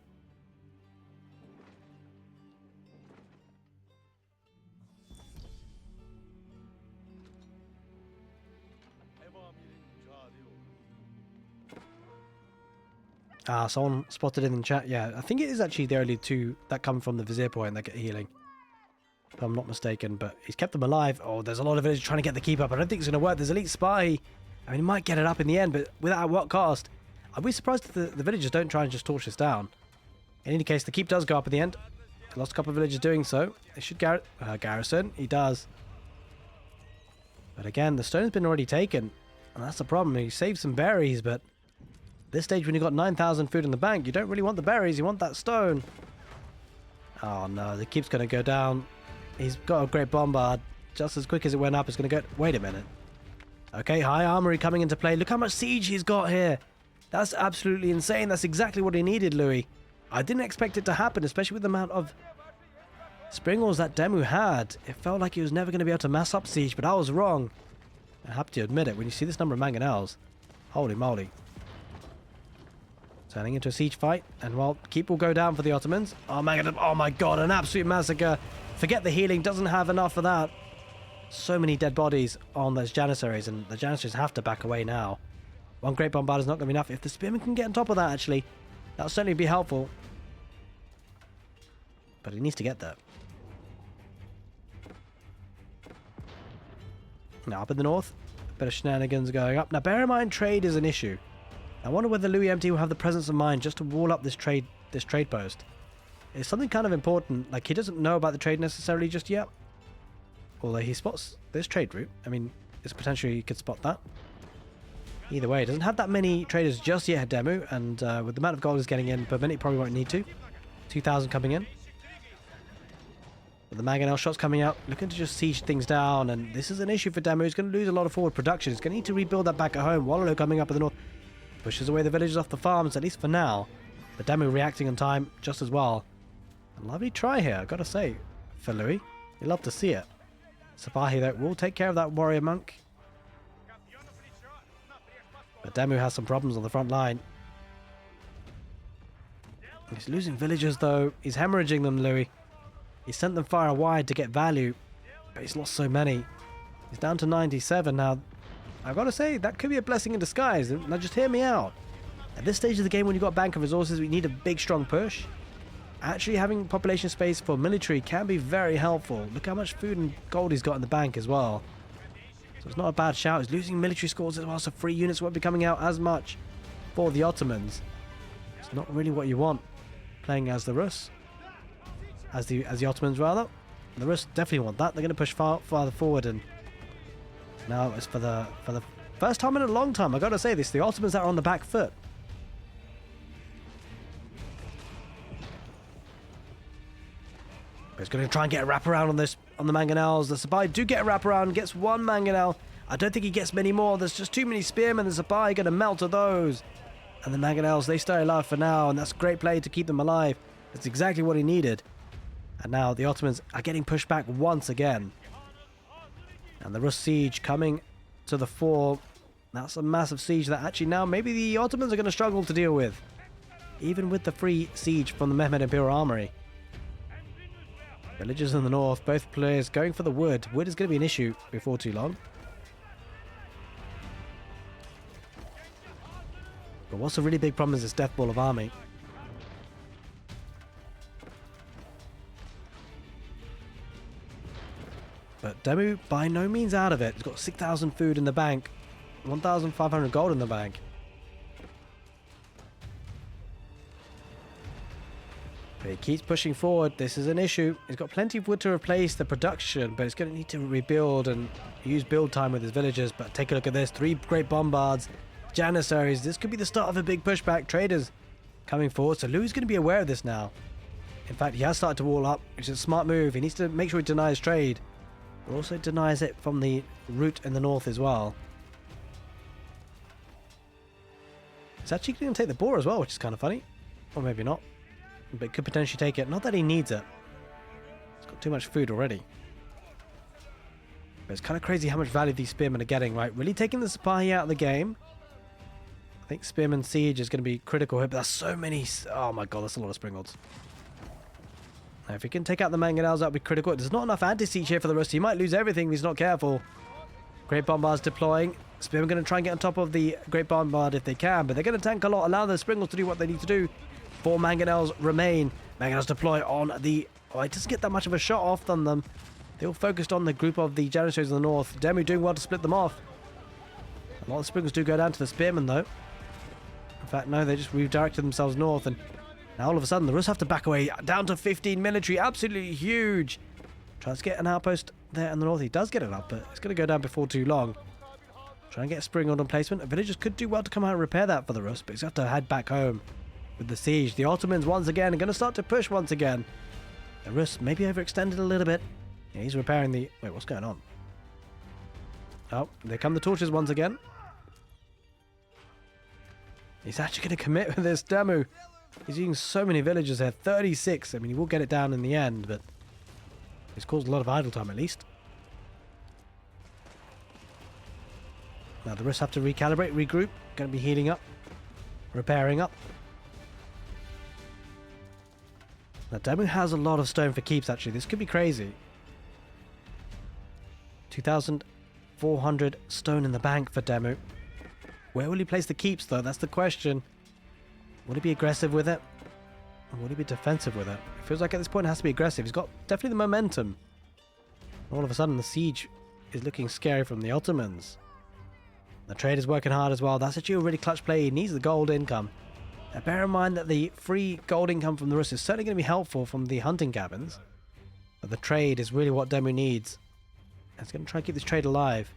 Someone spotted in the chat. Yeah, I think it is actually the only two that come from the Vizier point that get healing. If I'm not mistaken, but he's kept them alive. Oh, there's a lot of villagers trying to get the keep up. I don't think it's going to work. There's Elite Spy. I mean, he might get it up in the end, but without what cost? I'd be surprised if the villagers don't try and just torch this down. In any case, the keep does go up in the end. I lost a couple of villagers doing so. They should garrison. He does. But again, the stone's been already taken. And that's the problem. He saved some berries, but this stage when you've got 9,000 food in the bank, you don't really want the berries. You want that stone. Oh no, the keep's going to go down. He's got a great bombard. Just as quick as it went up, it's going to go... Wait a minute. Okay, high armory coming into play. Look how much siege he's got here. That's absolutely insane. That's exactly what he needed, Louis. I didn't expect it to happen, especially with the amount of springles that Demu had. It felt like he was never going to be able to mass up siege, but I was wrong. I have to admit it. When you see this number of mangonels, holy moly. Turning into a siege fight, and well, keep will go down for the Ottomans. Oh my god, an absolute massacre. Forget the healing, doesn't have enough for that. So many dead bodies on those Janissaries, and the Janissaries have to back away now. One great bombard is not going to be enough. If the spearmen can get on top of that, actually, that'll certainly be helpful. But he needs to get there. Now, up in the north, a bit of shenanigans going up. Now, bear in mind, trade is an issue. I wonder whether louemt will have the presence of mind just to wall up this trade post. It's something kind of important. Like, he doesn't know about the trade necessarily just yet. Although he spots this trade route. I mean, it's potentially he could spot that. Either way, he doesn't have that many traders just yet, Demu, and with the amount of gold he's getting in per minute, he probably won't need to. 2,000 coming in. With the mangonel shots coming out, looking to just siege things down, and this is an issue for Demu. He's going to lose a lot of forward production. He's going to need to rebuild that back at home. Wallow coming up in the north pushes away the villagers off the farms, at least for now. But Demu reacting on time just as well. A lovely try here, I've got to say, for Louis. You love to see it. Sabahi, though, will take care of that warrior monk. But Demu has some problems on the front line. He's losing villagers, though. He's hemorrhaging them, Louis. He sent them far and wide to get value, but he's lost so many. He's down to 97 now. I've got to say, that could be a blessing in disguise. Now, just hear me out. At this stage of the game, when you've got a bank of resources, we need a big, strong push. Actually, having population space for military can be very helpful. Look how much food and gold he's got in the bank as well. So it's not a bad shout. He's losing military scores as well, so free units won't be coming out as much for the Ottomans. It's not really what you want, playing as the Rus. As the Ottomans, rather. The Rus definitely want that. They're going to push farther forward, and now it's for the first time in a long time. I've got to say this, the Ottomans are on the back foot. He's going to try and get a wraparound on the mangonels. The Sabai do get a wraparound, gets one mangonel. I don't think he gets many more. There's just too many spearmen. The Sabai going to melt to those. And the mangonels, they stay alive for now, and that's great play to keep them alive. That's exactly what he needed. And now the Ottomans are getting pushed back once again. And the Rus siege coming to the fore. That's a massive siege that actually now maybe the Ottomans are going to struggle to deal with. Even with the free siege from the Mehmed Imperial Armory. Villagers in the north, both players going for the wood. Wood is going to be an issue before too long. But what's a really big problem is this death ball of army. But Demu by no means out of it. He's got 6,000 food in the bank. 1,500 gold in the bank. But he keeps pushing forward. This is an issue. He's got plenty of wood to replace the production, but he's going to need to rebuild and use build time with his villagers. But take a look at this. 3 great bombards. Janissaries. This could be the start of a big pushback. Traders coming forward. So Louis is going to be aware of this now. In fact, he has started to wall up, which is a smart move. He needs to make sure he denies trade. but also denies it from the route in the north as well. It's actually going to take the boar as well, which is kind of funny. Or maybe not. But it could potentially take it. Not that he needs it. It's got too much food already. But it's kind of crazy how much value these spearmen are getting, right? Really taking the Sipahi out of the game. I think Spearman Siege is going to be critical here, but that's so many... Oh my god, that's a lot of Springolds. Now, if he can take out the Mangonels, that would be critical. There's not enough anti-siege here for the rest. He might lose everything if he's not careful. Great Bombards deploying. Spearman going to try and get on top of the Great Bombard if they can, but they're going to tank a lot, allow the Springolds to do what they need to do. 4 Mangonels remain. Mangonels deploy on the... Oh, it doesn't get that much of a shot off on them. They all focused on the group of the Janissaries in the north. Demu doing well to split them off. A lot of Springolds do go down to the Spearmen, though. In fact, no, they just redirected themselves north, and now all of a sudden the Rus have to back away down to 15 military. Absolutely huge. Tries to get an outpost there in the north. He does get it up, but it's going to go down before too long. Try and get a Springold on placement. The villagers could do well to come out and repair that for the Rus, but he's going to have to head back home with the siege. The Ottomans once again are going to start to push once again. The Rus maybe overextended a little bit. Yeah, he's repairing the... Wait, what's going on? Oh, there come the torches once again. He's actually going to commit with this Demu. He's using so many villagers here. 36. I mean, he will get it down in the end, but he's caused a lot of idle time at least. Now the Rus have to recalibrate, regroup. Going to be healing up. Repairing up. Now Demu has a lot of stone for keeps actually. This could be crazy. 2,400 stone in the bank for Demu. Where will he place the keeps though? That's the question. Will he be aggressive with it? Or will he be defensive with it? It feels like at this point it has to be aggressive. He's got definitely the momentum. All of a sudden the siege is looking scary from the Ottomans. The trade is working hard as well. That's actually a really clutch play. He needs the gold income. Now bear in mind that the free gold income from the Rus is certainly going to be helpful from the hunting cabins. But the trade is really what Demu needs. And it's going to try and keep this trade alive.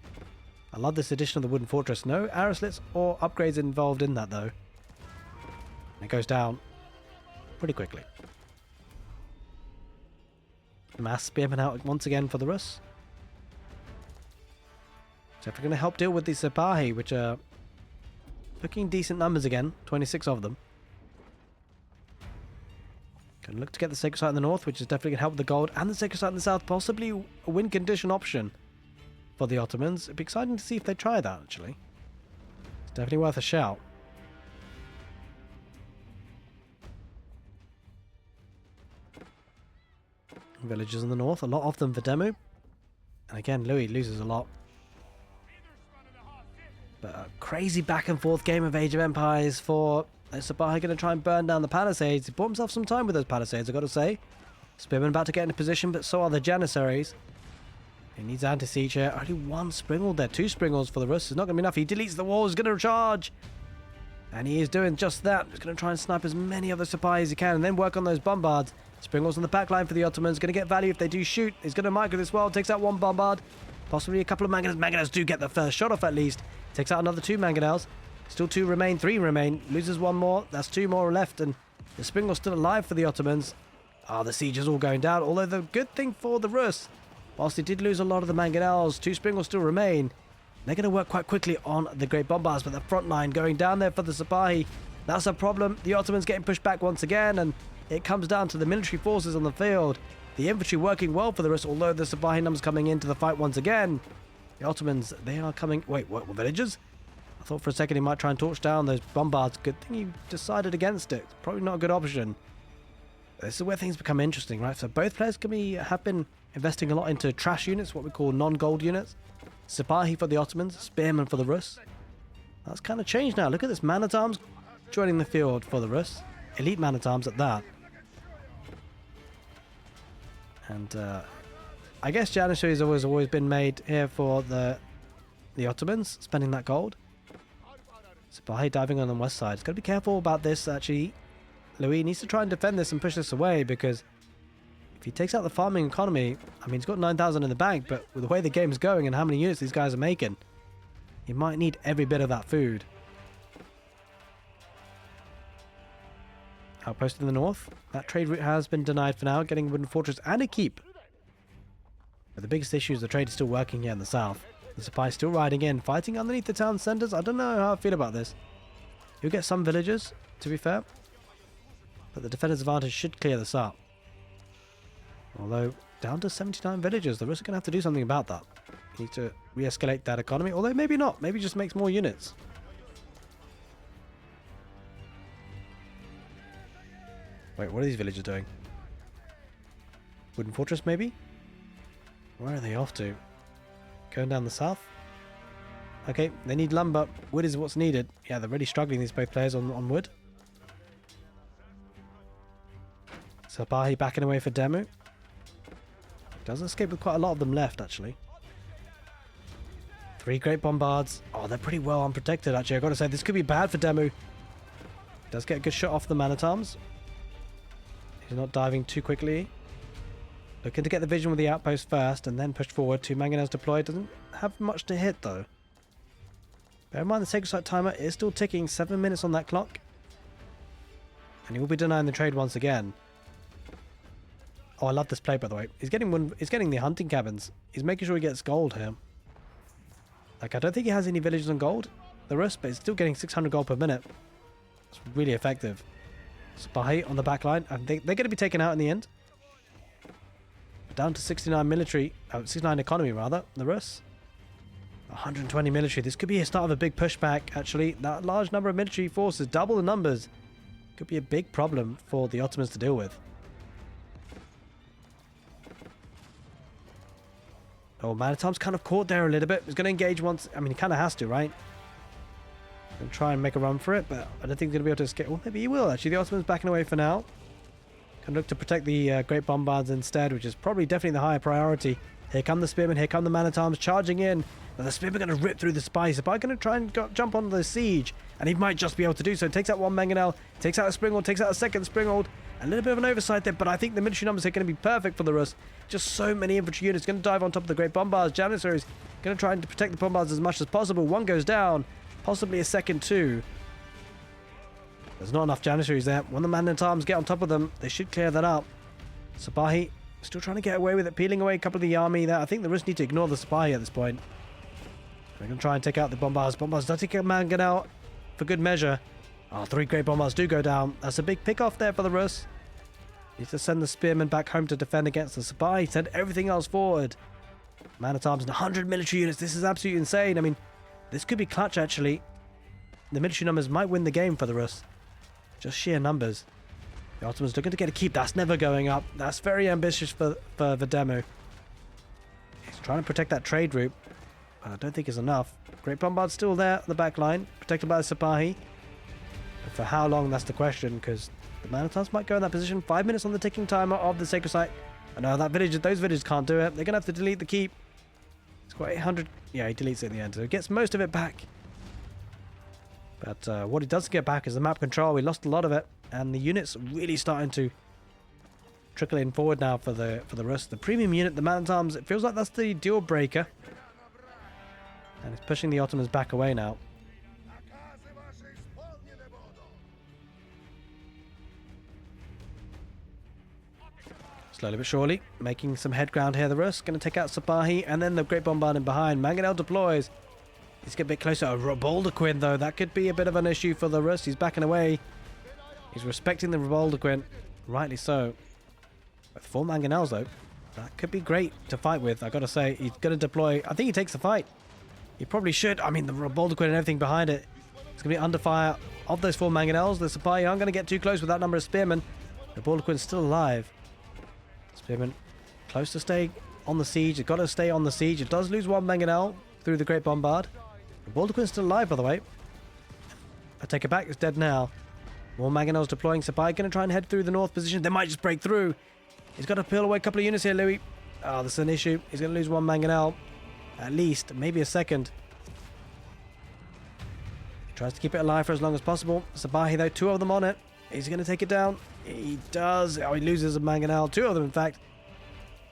I love this addition of the wooden fortress. No arrow slits or upgrades involved in that though. And it goes down pretty quickly. Mass spearmen out once again for the Rus. So if we're going to help deal with the Sipahi, which are looking decent numbers again, 26 of them. Going to look to get the Sacred Site in the north, which is definitely going to help with the gold, and the Sacred Site in the south, possibly a win condition option for the Ottomans. It'd be exciting to see if they try that, actually. It's definitely worth a shout. Villages in the north, a lot of them for Demu. And again, Louis loses a lot. But a crazy back and forth game of Age of Empires for Sipahi going to try and burn down the palisades. He bought himself some time with those palisades, I've got to say. Spearman about to get into position, but so are the Janissaries. He needs anti-siege here. Only 1 Springold there. 2 Springolds for the Rus. It's not going to be enough. He deletes the walls. He's going to charge. And he is doing just that. He's going to try and snipe as many of the Sipahi as he can and then work on those bombards. Springolds on the back line for the Ottomans. Going to get value if they do shoot. He's going to micro this well. Takes out 1 bombard. Possibly a couple of mangonels. Mangonels do get the first shot off at least. Takes out another 2 mangonels. Still 2 remain. 3 remain. Loses 1 more. That's 2 more left. And the Springold's still alive for the Ottomans. Ah, the siege is all going down. Although the good thing for the Rus, whilst they did lose a lot of the mangonels, 2 Springolds still remain. They're going to work quite quickly on the Great Bombards, but the front line going down there for the Sipahi. That's a problem. The Ottomans getting pushed back once again, and it comes down to the military forces on the field. The infantry working well for the Rus, although the Sipahi numbers coming into the fight once again. The Ottomans, they are coming... Wait, what, villagers? I thought for a second he might try and torch down those bombards. Good thing he decided against it. Probably not a good option. This is where things become interesting, right? So both players have been investing a lot into trash units, what we call non-gold units. Sipahi for the Ottomans, Spearmen for the Rus. That's kind of changed now. Look at this, man-at-arms joining the field for the Rus. Elite man-at-arms at that. And I guess Janissaries has always been made here for the Ottomans, spending that gold. Sipahi diving on the west side. He's got to be careful about this, actually. Louis needs to try and defend this and push this away, because if he takes out the farming economy, I mean, he's got 9,000 in the bank, but with the way the game's going and how many units these guys are making, he might need every bit of that food. Outpost in the north. That trade route has been denied for now, getting a wooden fortress and a keep. But the biggest issue is the trade is still working here in the south. The supply is still riding in, fighting underneath the town centres. I don't know how I feel about this. You'll get some villagers, to be fair. But the defender's advantage should clear this up. Although, down to 79 villagers, the Rus are going to have to do something about that. You need to re-escalate that economy, although maybe not. Maybe just makes more units. Wait, what are these villagers doing? Wooden fortress, maybe? Where are they off to? Going down the south? Okay, they need lumber. Wood is what's needed. Yeah, they're really struggling, these both players, on wood. Sabahi backing away for Demu. Does escape with quite a lot of them left, actually. 3 great bombards. Oh, they're pretty well unprotected, actually. I've got to say, this could be bad for Demu. Does get a good shot off the man-at-arms. He's not diving too quickly. Looking to get the vision with the outpost first and then push forward. 2 mangonels deployed. Doesn't have much to hit, though. Bear in mind the sacred site timer is still ticking. 7 minutes on that clock. And he will be denying the trade once again. Oh, I love this play, by the way. He's getting the hunting cabins. He's making sure he gets gold here. Like, I don't think he has any villages on gold, the Rus, but he's still getting 600 gold per minute. It's really effective. Spy on the back line. I think they're going to be taken out in the end. Down to 69 military, 69 economy rather, the Rus. 120 military. This could be a start of a big pushback, actually. That large number of military forces, double the numbers, could be a big problem for the Ottomans to deal with. Oh, man-at-arms kind of caught there a little bit. He's going to engage once. I mean, he kind of has to, right? Going to try and make a run for it, but I don't think he's going to be able to escape. Well, maybe he will, actually. The Ottomans backing away for now. Can look to protect the Great Bombards instead, which is probably definitely the higher priority. Here come the spearmen, here come the man-at-arms charging in. Now the spearmen are going to rip through the spy. Spy going to try and jump onto the siege, and he might just be able to do so. Takes out one mangonel, takes out a springald, takes out a second springald. A little bit of an oversight there, but I think the military numbers are going to be perfect for the Rus. Just so many infantry units going to dive on top of the Great Bombards. Janissaries going to try and protect the Bombards as much as possible. One goes down, possibly a second too. There's not enough Janissaries there. When the man-at-arms get on top of them, they should clear that up. Sabahi still trying to get away with it, peeling away a couple of the army there. I think the Rus need to ignore the Sabahi at this point. They're going to try and take out the Bombards. Bombards don't take a mangon out for good measure. Oh, 3 Great Bombards do go down. That's a big pick-off there for the Rus. Need to send the spearmen back home to defend against the Sabahi. Send everything else forward. Man-at-arms and 100 military units. This is absolutely insane. I mean, this could be clutch, actually. The military numbers might win the game for the Rus. Just sheer numbers. The Ottomans looking to get a keep. That's never going up. That's very ambitious for the Demu. He's trying to protect that trade route, but I don't think it's enough. Great Bombard's still there on the back line, protected by the Sabahi. But for how long, that's the question, because the man-at-arms might go in that position. 5 minutes on the ticking timer of the sacred site. I know that those villages can't do it. They're going to have to delete the keep. It's got 800. Yeah, he deletes it in the end, so he gets most of it back. But what he does get back is the map control. We lost a lot of it, and the units really starting to trickle in forward now for the Rus. The premium unit, the man-at-arms, it feels like that's the deal breaker, and it's pushing the Ottomans back away now. Slowly but surely, making some head ground here. The Rus going to take out Sabahi, and then the Great Bombard in behind. Mangonel deploys. He's getting a bit closer. Raboldaquin, though, that could be a bit of an issue for the Rus. He's backing away. He's respecting the Raboldaquin, rightly so. With 4 mangonels, though, that could be great to fight with. I got to say, he's going to deploy. I think he takes the fight. He probably should. I mean, the Raboldaquin and everything behind it. It's going to be under fire of those 4 mangonels. The Sabahi aren't going to get too close with that number of spearmen. Raboldaquin's still alive. Spearmen close to stay on the siege. It's got to stay on the siege. It does lose 1 mangonel through the Great Bombard. Raboldaquin's still alive, by the way. I take it back. It's dead now. More mangonels deploying. Sabai going to try and head through the north position. They might just break through. He's got to peel away a couple of units here, Louis. Oh, this is an issue. He's going to lose 1 mangonel. At least. Maybe a second. He tries to keep it alive for as long as possible. Sabahi, though, 2 of them on it. He's going to take it down. He does. Oh, he loses a mangonel. 2 of them, in fact.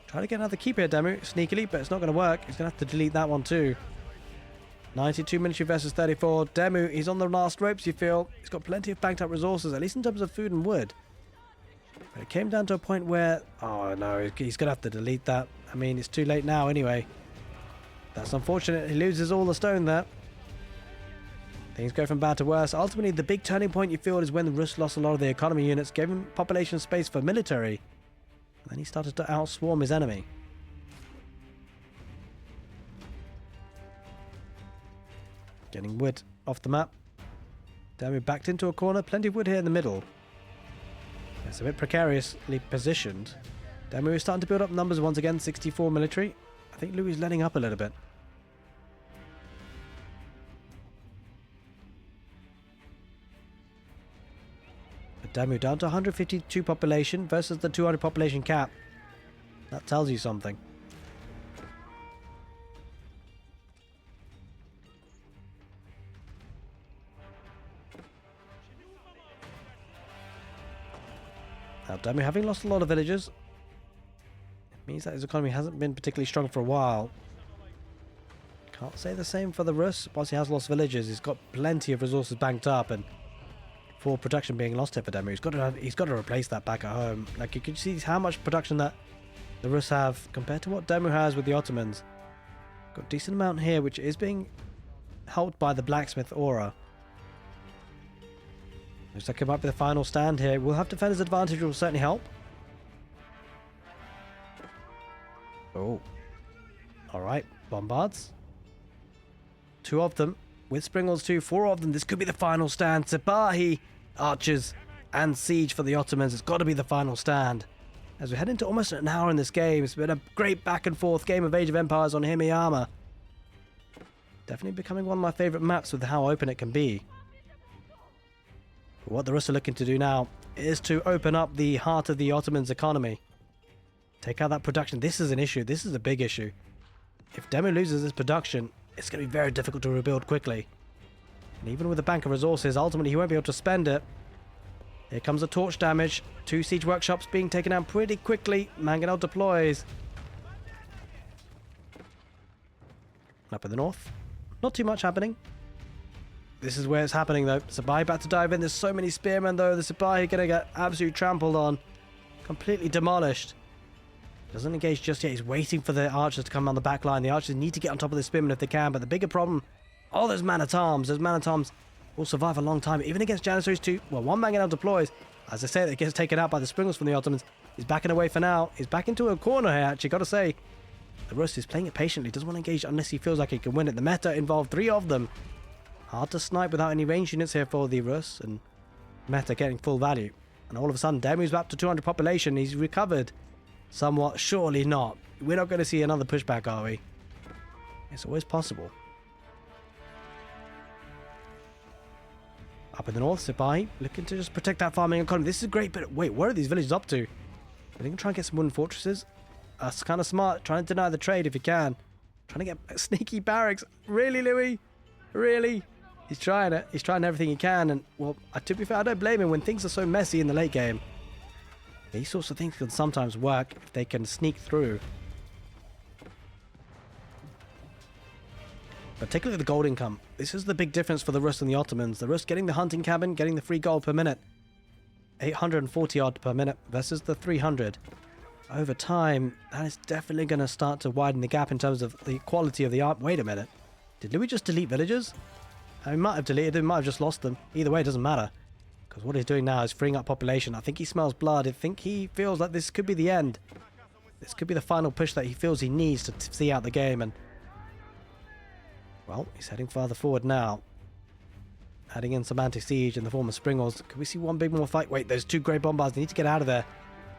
Try to get another keep here, Demu. Sneakily, but it's not going to work. He's going to have to delete that one, too. 92 military versus 34. Demu, he's on the last ropes, you feel. He's got plenty of banked up resources, at least in terms of food and wood. But it came down to a point where... Oh, no, he's going to have to delete that. I mean, it's too late now anyway. That's unfortunate. He loses all the stone there. Things go from bad to worse. Ultimately, the big turning point you feel is when the Rus lost a lot of the economy units, gave him population space for military. And then he started to outswarm his enemy. Getting wood off the map. Demu backed into a corner. Plenty of wood here in the middle. It's a bit precariously positioned. Demu is starting to build up numbers once again. 64 military. I think Louis is letting up a little bit. But Demu down to 152 population versus the 200 population cap. That tells you something. Now, Demu, having lost a lot of villagers, it means that his economy hasn't been particularly strong for a while. Can't say the same for the Rus. Whilst he has lost villagers, he's got plenty of resources banked up, and for production being lost here for Demu, he's got to replace that back at home. Like, you can see how much production that the Rus have compared to what Demu has with the Ottomans. Got a decent amount here, which is being helped by the blacksmith aura. Looks like it might be the final stand here. We'll have defender's advantage, which will certainly help. Oh. Alright, bombards. 2 of them. With Springles too, 4 of them. This could be the final stand. Sipahi, archers, and siege for the Ottomans. It's got to be the final stand. As we head into almost an hour in this game, it's been a great back and forth game of Age of Empires on Himeyama. Definitely becoming one of my favourite maps with how open it can be. But what the Rus are looking to do now is to open up the heart of the Ottomans' economy. Take out that production. This is an issue. This is a big issue. If Demu loses this production, it's going to be very difficult to rebuild quickly. And even with a bank of resources, ultimately he won't be able to spend it. Here comes the torch damage. 2 siege workshops being taken down pretty quickly. Mangonel deploys. Up in the north. Not too much happening. This is where it's happening though. Sipahi about to dive in. There's so many spearmen though. The Sipahi are going to get absolutely trampled on. Completely demolished. Doesn't engage just yet. He's waiting for the archers to come on the back line. The archers need to get on top of the spearmen if they can. But the bigger problem... Oh, those man-at-arms. Those man-at-arms will survive a long time. Even against Janissaries too. Well, one Mangonel deploys. As I say, it gets taken out by the Springles from the Ottomans. He's backing away for now. He's back into a corner here, actually. Got to say. The Rus is playing it patiently. Doesn't want to engage unless he feels like he can win it. The meta involved 3 of them. Hard to snipe without any range units here for the Rus. And meta getting full value. And all of a sudden, Demu's up to 200 population. He's recovered. Somewhat. Surely not. We're not going to see another pushback, are we? It's always possible. Up in the north, Sipahi looking to just protect that farming economy. This is great, but wait, what are these villages up to? Are they going to try and get some wooden fortresses? That's kind of smart. Trying to deny the trade if you can. Trying to get sneaky barracks. Really, Louis? Really? He's trying it. He's trying everything he can. And, well, to be fair, I don't blame him when things are so messy in the late game. These sorts of things can sometimes work if they can sneak through. Particularly the gold income. This is the big difference for the Rus and the Ottomans. The Rus getting the hunting cabin, getting the free gold per minute. 840 odd per minute versus the 300. Over time, that is definitely going to start to widen the gap in terms of the quality of the art. Wait a minute. Did Louis just delete villagers? He might have deleted them, might have just lost them. Either way, it doesn't matter. Because what he's doing now is freeing up population. I think he smells blood. I think he feels like this could be the end. This could be the final push that he feels he needs to see out the game. And well, he's heading farther forward now. Adding in some anti-siege in the form of Springles. Could we see one big more fight? Wait, there's 2 great bombards. They need to get out of there.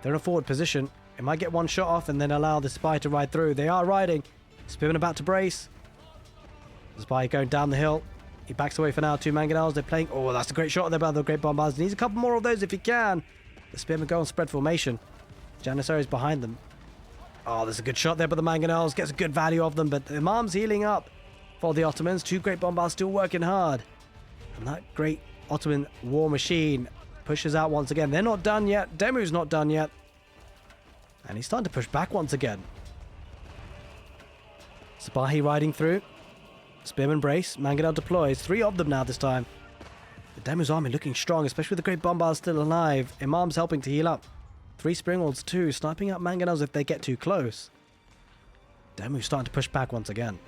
They're in a forward position. It might get one shot off and then allow the spy to ride through. They are riding. Spearman about to brace. The spy going down the hill. He backs away for now. 2 Mangonels. They're playing. Oh, that's a great shot there by the great bombards. Needs a couple more of those if he can. The spearmen go on spread formation. Janissaries behind them. Oh, there's a good shot there by the Mangonels. Gets a good value of them, but the Imam's healing up for the Ottomans. 2 great bombards still working hard. And that great Ottoman war machine pushes out once again. They're not done yet. Demu's not done yet. And he's starting to push back once again. Sipahi riding through. Spearman brace. Mangonel deploys. 3 of them now this time. The Demu's army looking strong, especially with the great bombards still alive. Imam's helping to heal up. 3 Springolds too, sniping out Mangonels if they get too close. Demu starting to push back once again.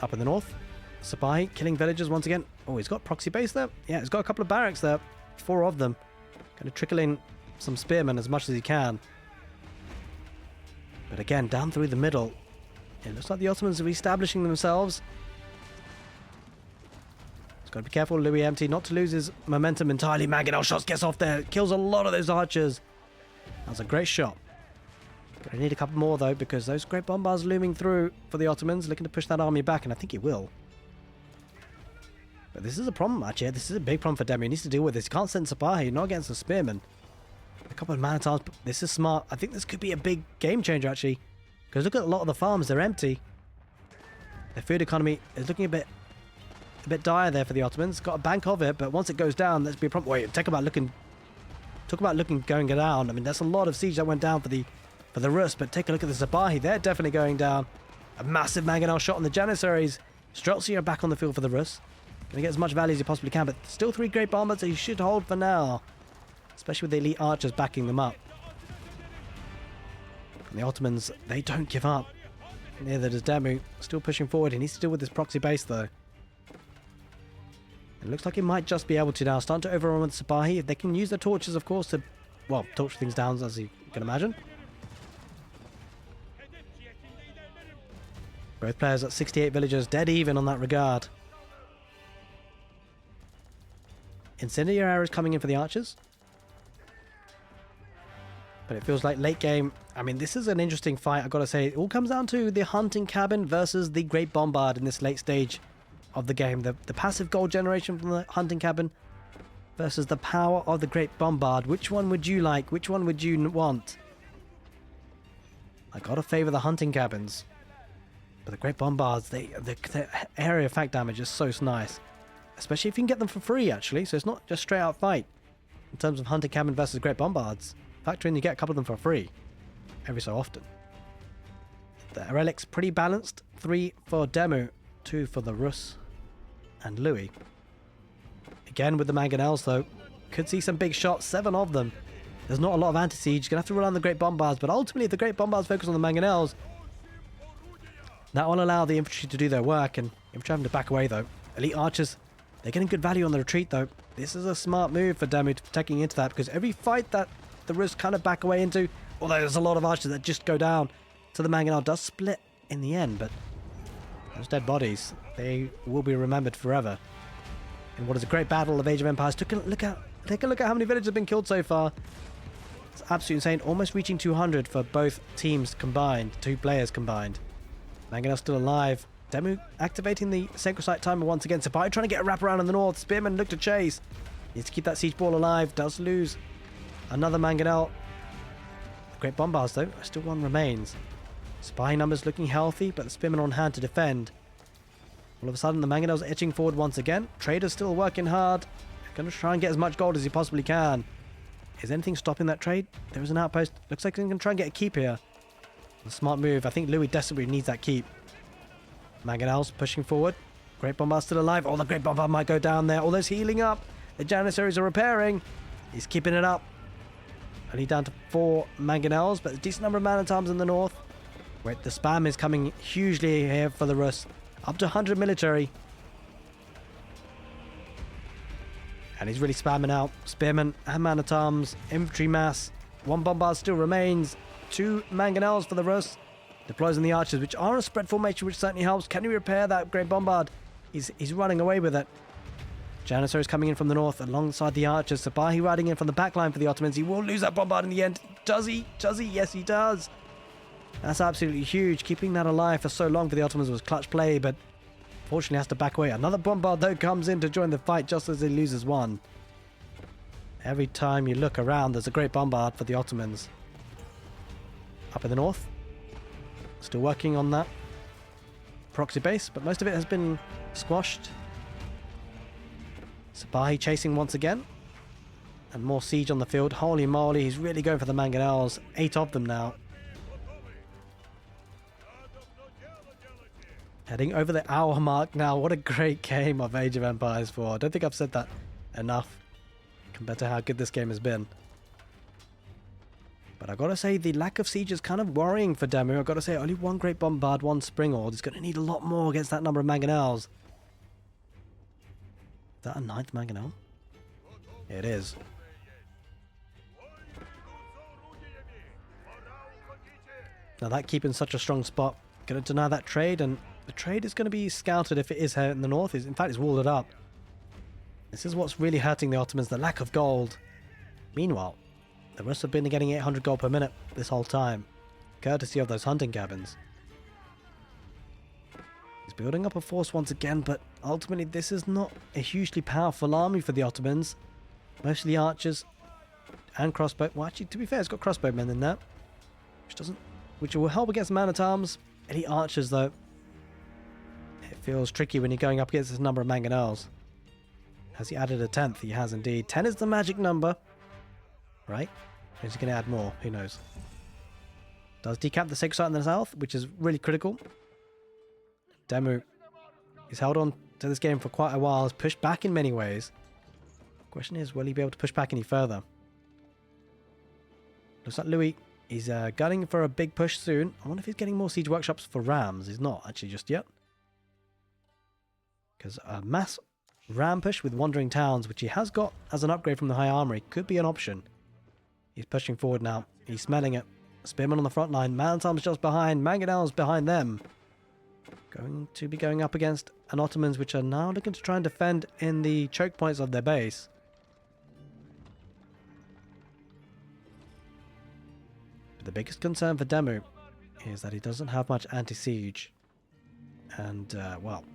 Up in the north, Sipahi killing villagers once again. Oh, he's got proxy base there. Yeah, he's got a couple of barracks there. 4 of them. Going to trickle in some spearmen as much as he can. But again, down through the middle, it looks like the Ottomans are reestablishing themselves. He's got to be careful, louemt, not to lose his momentum entirely. Mangonel shots, gets off there, kills a lot of those archers. That was a great shot. Gonna need a couple more though, because those great bombards looming through for the Ottomans, looking to push that army back, and I think he will. But this is a problem actually. This is a big problem for Demu. He needs to deal with this. He can't send Sipahi, not against the spearmen. A couple of man-at-arms. This is smart. I think this could be a big game changer actually, because look at a lot of the farms. They're empty. Their food economy is looking a bit dire there for the Ottomans. Got a bank of it, but once it goes down, that's be a problem. Wait, talk about looking going down. I mean, that's a lot of siege that went down for the Rus, but take a look at the Sipahi. They're definitely going down. A massive mangonel shot on the Janissaries. Streltsy are back on the field for the Rus. Gonna get as much value as he possibly can, but still 3 great bombers that he should hold for now. Especially with the elite archers backing them up. And the Ottomans, they don't give up. Neither does Demu. Still pushing forward. He needs to deal with this proxy base though. It looks like he might just be able to now. Starting to overrun with Sipahi. If they can use their torches, of course, to, well, torch things down, as you can imagine. Both players at 68 villagers, dead even on that regard. Incendiary arrows coming in for the archers. But it feels like late game. I mean, this is an interesting fight, I've got to say. It all comes down to the hunting cabin versus the great bombard in this late stage of the game. The passive gold generation from the hunting cabin versus the power of the great bombard. Which one would you like? Which one would you want? I gotta favor the hunting cabins. But the great bombards, the area effect damage is so nice. Especially if you can get them for free, actually. So it's not just straight out fight. In terms of hunting cabin versus great bombards. Factor in you get a couple of them for free. Every so often. The relics pretty balanced. 3 for Demu. 2 for the Rus. And Louis. Again with the mangonels though. Could see some big shots. 7 of them. There's not a lot of anti-siege. Gonna have to rely on the great bombards. But ultimately if the great bombards focus on the mangonels, that will allow the infantry to do their work. And infantry having to back away though. Elite archers, they're getting good value on the retreat though. This is a smart move for Demu taking into that, because every fight that the Rus kind of back away into, although there's a lot of archers that just go down, so the mangonel does split in the end, but those dead bodies, they will be remembered forever. In what is a great battle of Age of Empires. Take a look at how many villages have been killed so far. It's absolutely insane. Almost reaching 200 for both teams combined, 2 players combined. Mangonel still alive. Demu activating the Sacred Site timer once again. Sipahi trying to get a wrap around in the north. Spearman look to chase. Needs to keep that siege ball alive. Does lose another mangonel. The great bombards though, still 1 remains. Sipahi numbers looking healthy, but the spearmen on hand to defend. All of a sudden the mangonel's edging forward once again. Trader's still working hard. Gonna try and get as much gold as he possibly can. Is anything stopping that trade? There is an outpost. Looks like he's gonna try and get a keep here. A smart move. I think Louis desperately needs that keep. Mangonels pushing forward. Great bombard still alive. Oh, the great bombard might go down there. All those healing up. The Janissaries are repairing. He's keeping it up. Only down to 4 mangonels, but a decent number of man-at-arms in the north. Wait, the spam is coming hugely here for the Rus. Up to 100 military. And he's really spamming out. Spearmen and man-at-arms. Infantry mass. 1 bombard still remains. 2 mangonels for the Rus. Deploys on the archers, which are a spread formation, which certainly helps. Can he repair that great bombard? He's running away with it. Janissaries coming in from the north alongside the archers. Sipahi riding in from the back line for the Ottomans. He will lose that bombard in the end. Does he? Does he? Yes, he does. That's absolutely huge. Keeping that alive for so long for the Ottomans was clutch play, but fortunately has to back away. Another bombard, though, comes in to join the fight just as he loses 1. Every time you look around, there's a great bombard for the Ottomans. Up in the north. Still working on that proxy base, but most of it has been squashed. Sipahi chasing once again. And more siege on the field. Holy moly, he's really going for the mangonels. 8 of them now. Heading over the hour mark now. What a great game of Age of Empires 4. I don't think I've said that enough compared to how good this game has been. But I've got to say, the lack of siege is kind of worrying for Demu. I've got to say, only one Great Bombard, one Spring Ord. He's going to need a lot more against that number of mangonels. Is that a 9th mangonel? It is. Now that keeping such a strong spot, going to deny that trade, and the trade is going to be scouted if it is here in the north. In fact, it's walled it up. This is what's really hurting the Ottomans, the lack of gold. Meanwhile, the Rus have been getting 800 gold per minute this whole time, courtesy of those hunting cabins. He's building up a force once again, but ultimately this is not a hugely powerful army for the Ottomans. Mostly archers and crossbow. Well, actually, to be fair, it's got crossbowmen in there, which will help against man-at-arms. Any archers, though, it feels tricky when you're going up against this number of mangonels. Has he added a 10th? He has indeed. 10 is the magic number, right? Is he going to add more? Who knows? Does decamp the sacred site in the south, which is really critical. Demu is held on to this game for quite a while. Has pushed back in many ways. Question is, will he be able to push back any further? Looks like Louis is gunning for a big push soon. I wonder if he's getting more siege workshops for rams. He's not actually just yet. Because a mass ram push with wandering towns, which he has got as an upgrade from the high armory, could be an option. He's pushing forward now. He's smelling it. Spearmen on the front line. Man-at-arms just behind. Mangonels behind them. Going to be going up against an Ottomans, which are now looking to try and defend in the choke points of their base. But the biggest concern for Demu is that he doesn't have much anti-siege. And, well,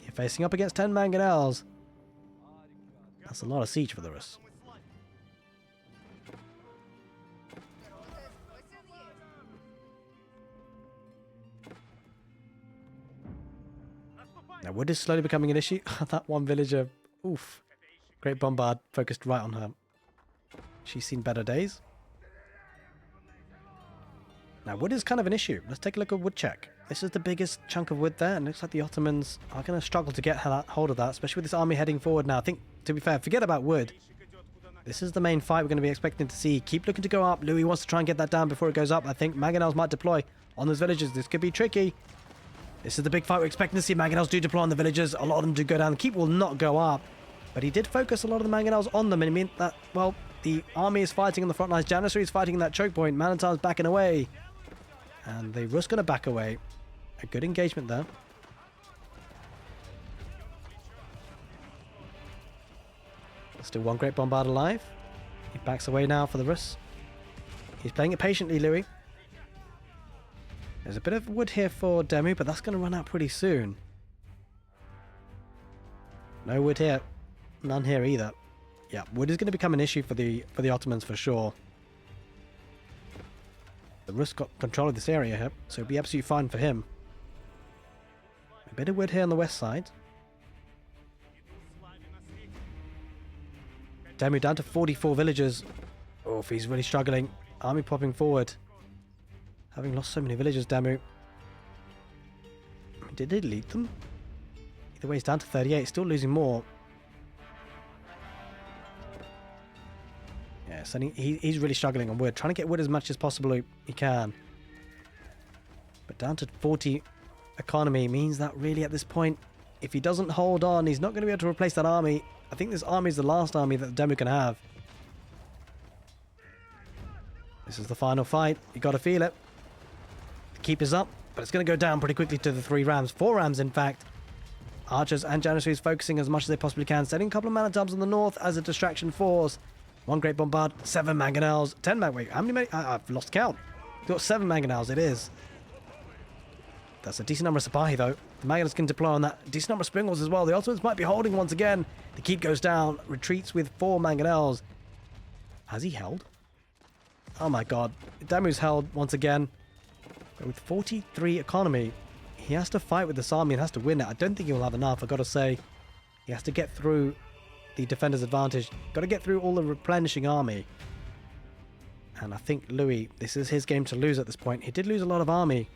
you're facing up against 10 mangonels. That's a lot of siege for the Rus. Now, wood is slowly becoming an issue. That one villager, oof. Great Bombard focused right on her. She's seen better days. Now, wood is kind of an issue. Let's take a look at wood check. This is the biggest chunk of wood there, and it looks like the Ottomans are going to struggle to get hold of that, especially with this army heading forward now. I think, to be fair, forget about wood. This is the main fight we're going to be expecting to see. Keep looking to go up. Louis wants to try and get that down before it goes up. I think mangonels might deploy on those villages. This could be tricky. This is the big fight we're expecting to see. Mangonels do deploy on the villagers. A lot of them do go down. The keep will not go up. But he did focus a lot of the mangonels on them. And it meant that, well, the army is fighting on the front lines. Janissary is fighting in that choke point. Man-at-arms backing away. And the Rus going to back away. A good engagement there. Still one Great Bombard alive. He backs away now for the Rus. He's playing it patiently, Louis. There's a bit of wood here for Demu, but that's going to run out pretty soon. No wood here. None here either. Yeah, wood is going to become an issue for the Ottomans for sure. The Rus got control of this area here, so it'll be absolutely fine for him. A bit of wood here on the west side. Demu down to 44 villagers. Oh, if he's really struggling. Army popping forward. Having lost so many villagers, Demu. Did he delete them? Either way, he's down to 38. Still losing more. Yeah, so he's really struggling on wood. Trying to get wood as much as possible he can. But down to 40 economy means that really at this point, if he doesn't hold on, he's not going to be able to replace that army. I think this army is the last army that Demu can have. This is the final fight. You got to feel it. The keep is up, but it's going to go down pretty quickly to the 3 rams. 4 rams, in fact. Archers and Janissaries focusing as much as they possibly can. Sending a couple of man-at-arms on the north as a distraction force. 1 Great Bombard, 7 mangonels, 10 wait, how many? I've lost count. We've got 7 mangonels, it is. That's a decent number of Sipahi, though. The mangonels can deploy on that. Decent number of Springles as well. The Ottomans might be holding once again. The keep goes down, retreats with 4 mangonels. Has he held? Oh my god. Demu's held once again. But with 43 economy, he has to fight with this army and has to win it. I don't think he will have enough, I've got to say. He has to get through the defender's advantage. Got to get through all the replenishing army. And I think Louis, this is his game to lose at this point. He did lose a lot of army.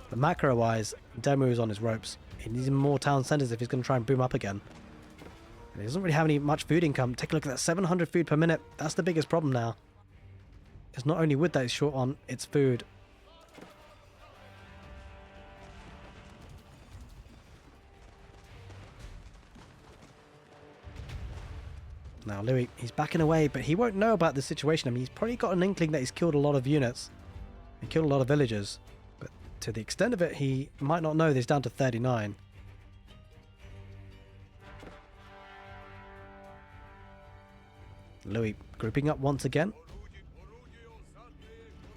But macro-wise, Demu is on his ropes. He needs more town centers if he's going to try and boom up again. And he doesn't really have much food income. Take a look at that, 700 food per minute. That's the biggest problem now. It's not only wood that is short on, it's food. Now Louis, he's backing away, but he won't know about the situation. I mean, he's probably got an inkling that he's killed a lot of units. He killed a lot of villagers. But to the extent of it, he might not know that he's down to 39. Louis grouping up once again.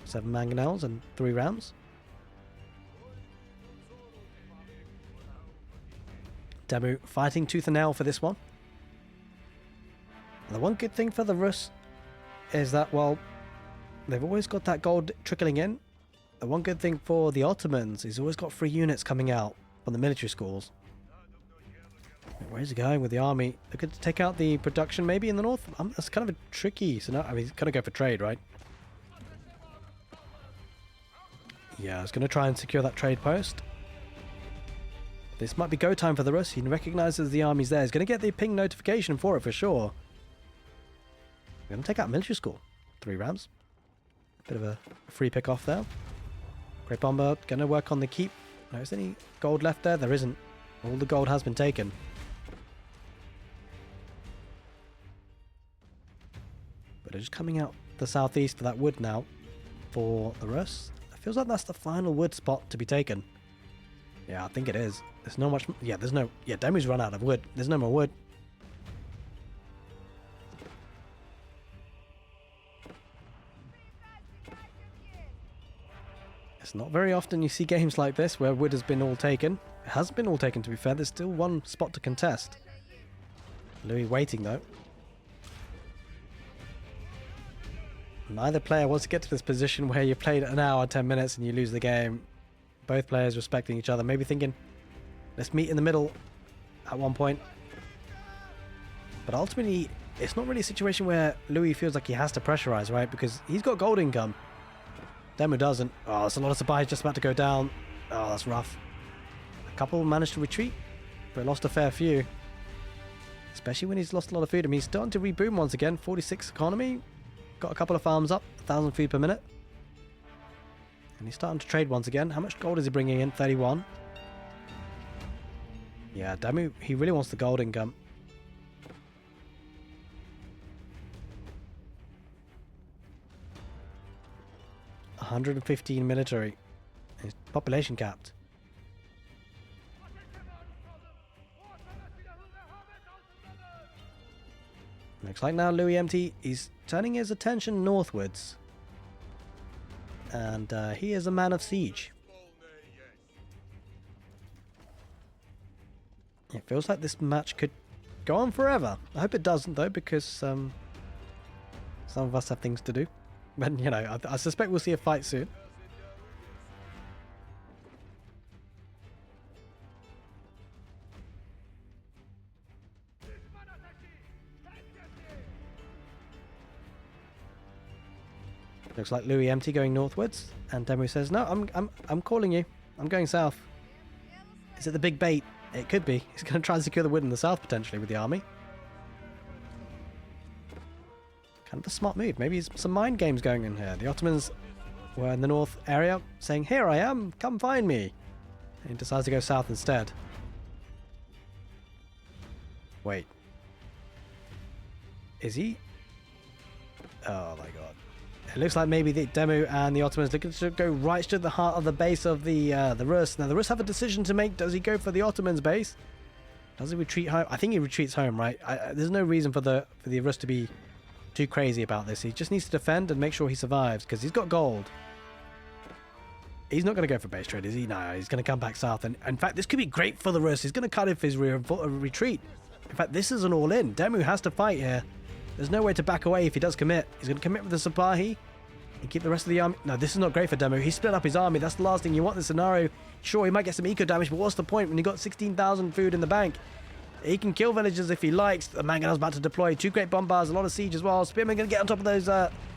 7 mangonels and 3 rams. Demu fighting tooth and nail for this one. And the one good thing for the Rus is that, well, they've always got that gold trickling in. The one good thing for the Ottomans is always got free units coming out from the military schools. Where's he going with the army? Looking to take out the production maybe in the north? That's kind of a tricky scenario. I mean, he's going to go for trade, right? Yeah, he's going to try and secure that trade post. This might be go time for the Rus. He recognizes the army's there. He's going to get the ping notification for it for sure. We're going to take out military school. 3 rams. Bit of a free pick off there. Great bomber going to work on the keep. No, is there any gold left there? There isn't. All the gold has been taken. But it's just coming out the southeast for that wood now for the Rus. It feels like that's the final wood spot to be taken. Yeah, I think it is. There's no much... Yeah, there's no... Yeah, Demu's run out of wood. There's no more wood. It's not very often you see games like this where wood has been all taken. It hasn't been all taken, to be fair. There's still one spot to contest. Louis waiting, though. Neither player wants to get to this position where you played an hour, 10 minutes, and you lose the game. Both players respecting each other. Maybe thinking, let's meet in the middle at one point. But ultimately, it's not really a situation where Louis feels like he has to pressurize, right? Because he's got gold income. Demu doesn't. Oh, there's a lot of supplies just about to go down. Oh, that's rough. A couple managed to retreat, but lost a fair few. Especially when he's lost a lot of food. I mean, he's starting to reboom once again. 46 economy. Got a couple of farms up. 1,000 food per minute. And he's starting to trade once again. How much gold is he bringing in? 31. Yeah, Demu, he really wants the gold income. $115 military. His population capped. Looks like now louemt is turning his attention northwards. And he is a man of siege. It feels like this match could go on forever. I hope it doesn't, though, because some of us have things to do. But, you know, I suspect we'll see a fight soon. Looks like louemt going northwards, and Demu says, "No, I'm calling you. I'm going south." Is it the big bait? It could be. He's going to try and secure the wood in the south potentially with the army. Kind of a smart move. Maybe some mind games going in here. The Ottomans were in the north area saying, "Here I am, come find me." And he decides to go south instead. Wait. Is he? Oh my god. It looks like maybe the Demu and the Ottomans looking to go right to the heart of the base of the Rus. Now the Rus have a decision to make. Does he go for the Ottomans base? Does he retreat home? I think he retreats home, right? There's no reason for the Rus to be too crazy about this. He just needs to defend and make sure he survives because he's got gold. He's not going to go for base trade, is he? No, he's going to come back south. And in fact, this could be great for the Rus. He's going to cut off his retreat. In fact, this is an all-in. Demu has to fight here. There's no way to back away if he does commit. He's going to commit with the Sipahi and keep the rest of the army. No, this is not great for Demu. He split up his army. That's the last thing you want in this scenario. Sure, he might get some eco damage, but what's the point when you got 16,000 food in the bank? He can kill villagers if he likes. The Mangonel's about to deploy 2 great bombards, a lot of siege as well. Spearman going to get on top of those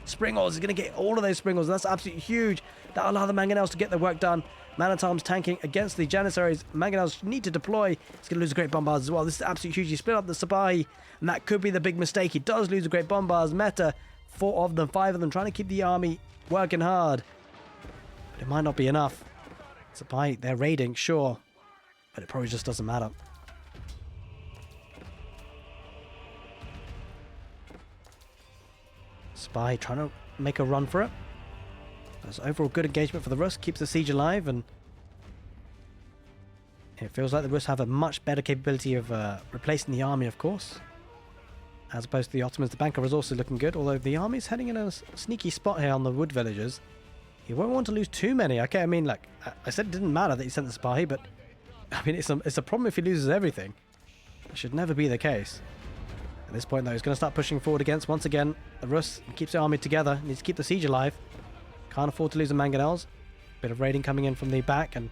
springles. He's going to get all of those springles. That's absolutely huge. That'll allow the Mangonels to get their work done. Man-at-Arms tanking against the Janissaries. Mangonels need to deploy. He's going to lose the great bombards as well. This is absolutely huge. He split up the Sipahi, and that could be the big mistake. He does lose the great bombards. Meta 4 of them, 5 of them, trying to keep the army working hard. But it might not be enough. Supply, they're raiding, sure. But it probably just doesn't matter. Spy trying to make a run for it. There's overall good engagement for the Rus, keeps the siege alive, and it feels like the Rus have a much better capability of replacing the army, of course, as opposed to the Ottomans. The bank of resources looking good, although the army's heading in a sneaky spot here on the wood villages. He won't want to lose too many. Okay, I mean, like I said, it didn't matter that he sent the spy, but I mean, it's a problem if he loses everything. It should never be the case. At this point, though, he's going to start pushing forward against, once again, the Rus. He keeps the army together. Needs to keep the siege alive. Can't afford to lose the mangonels. Bit of raiding coming in from the back and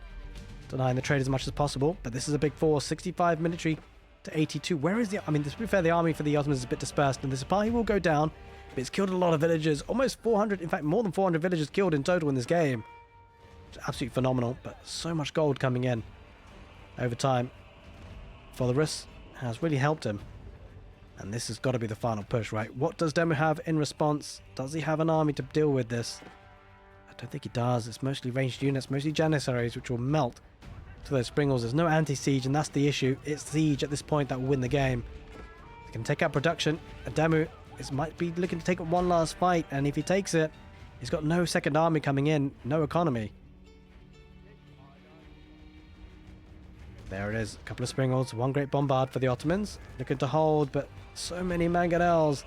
denying the trade as much as possible. But this is a big force. 65 military to 82. Where is the... I mean, to be fair, the army for the Ottomans is a bit dispersed, and the supply will go down. But it's killed a lot of villagers. Almost 400, in fact, more than 400 villagers killed in total in this game. It's absolutely phenomenal. But so much gold coming in over time for the Rus has really helped him. And this has got to be the final push, right? What does Demu have in response? Does he have an army to deal with this? I don't think he does. It's mostly ranged units, mostly janissaries, which will melt to those springles. There's no anti-siege, and that's the issue. It's siege at this point that will win the game. He can take out production. Demu might be looking to take up one last fight, and if he takes it, he's got no second army coming in, no economy. There it is. A couple of springles, one great bombard for the Ottomans. Looking to hold, but so many mangonels.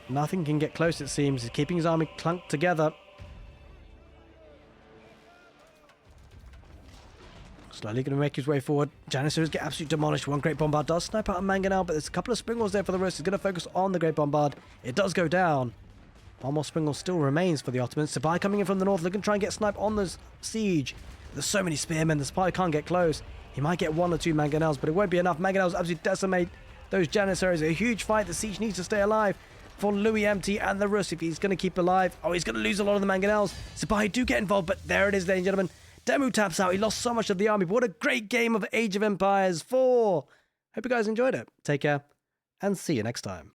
Nothing can get close, it seems. He's keeping his army clunked together. Slowly going to make his way forward. Janissaries get absolutely demolished. One great bombard does snipe out a mangonel, but there's a couple of springles there for the Rus. He's going to focus on the great bombard. It does go down. One more springle still remains for the Ottomans. Sabai coming in from the north, looking to try and get snipe on the siege. There's so many spearmen. The spy can't get close. He might get 1 or 2 mangonels, but it won't be enough. Mangonels absolutely decimate those janissaries. A huge fight. The siege needs to stay alive for louemt and the Rus if he's going to keep alive. Oh, he's going to lose a lot of the mangonels. Sabai do get involved, but there it is, ladies and gentlemen. Demu taps out. He lost so much of the army. But what a great game of Age of Empires 4. Hope you guys enjoyed it. Take care, and see you next time.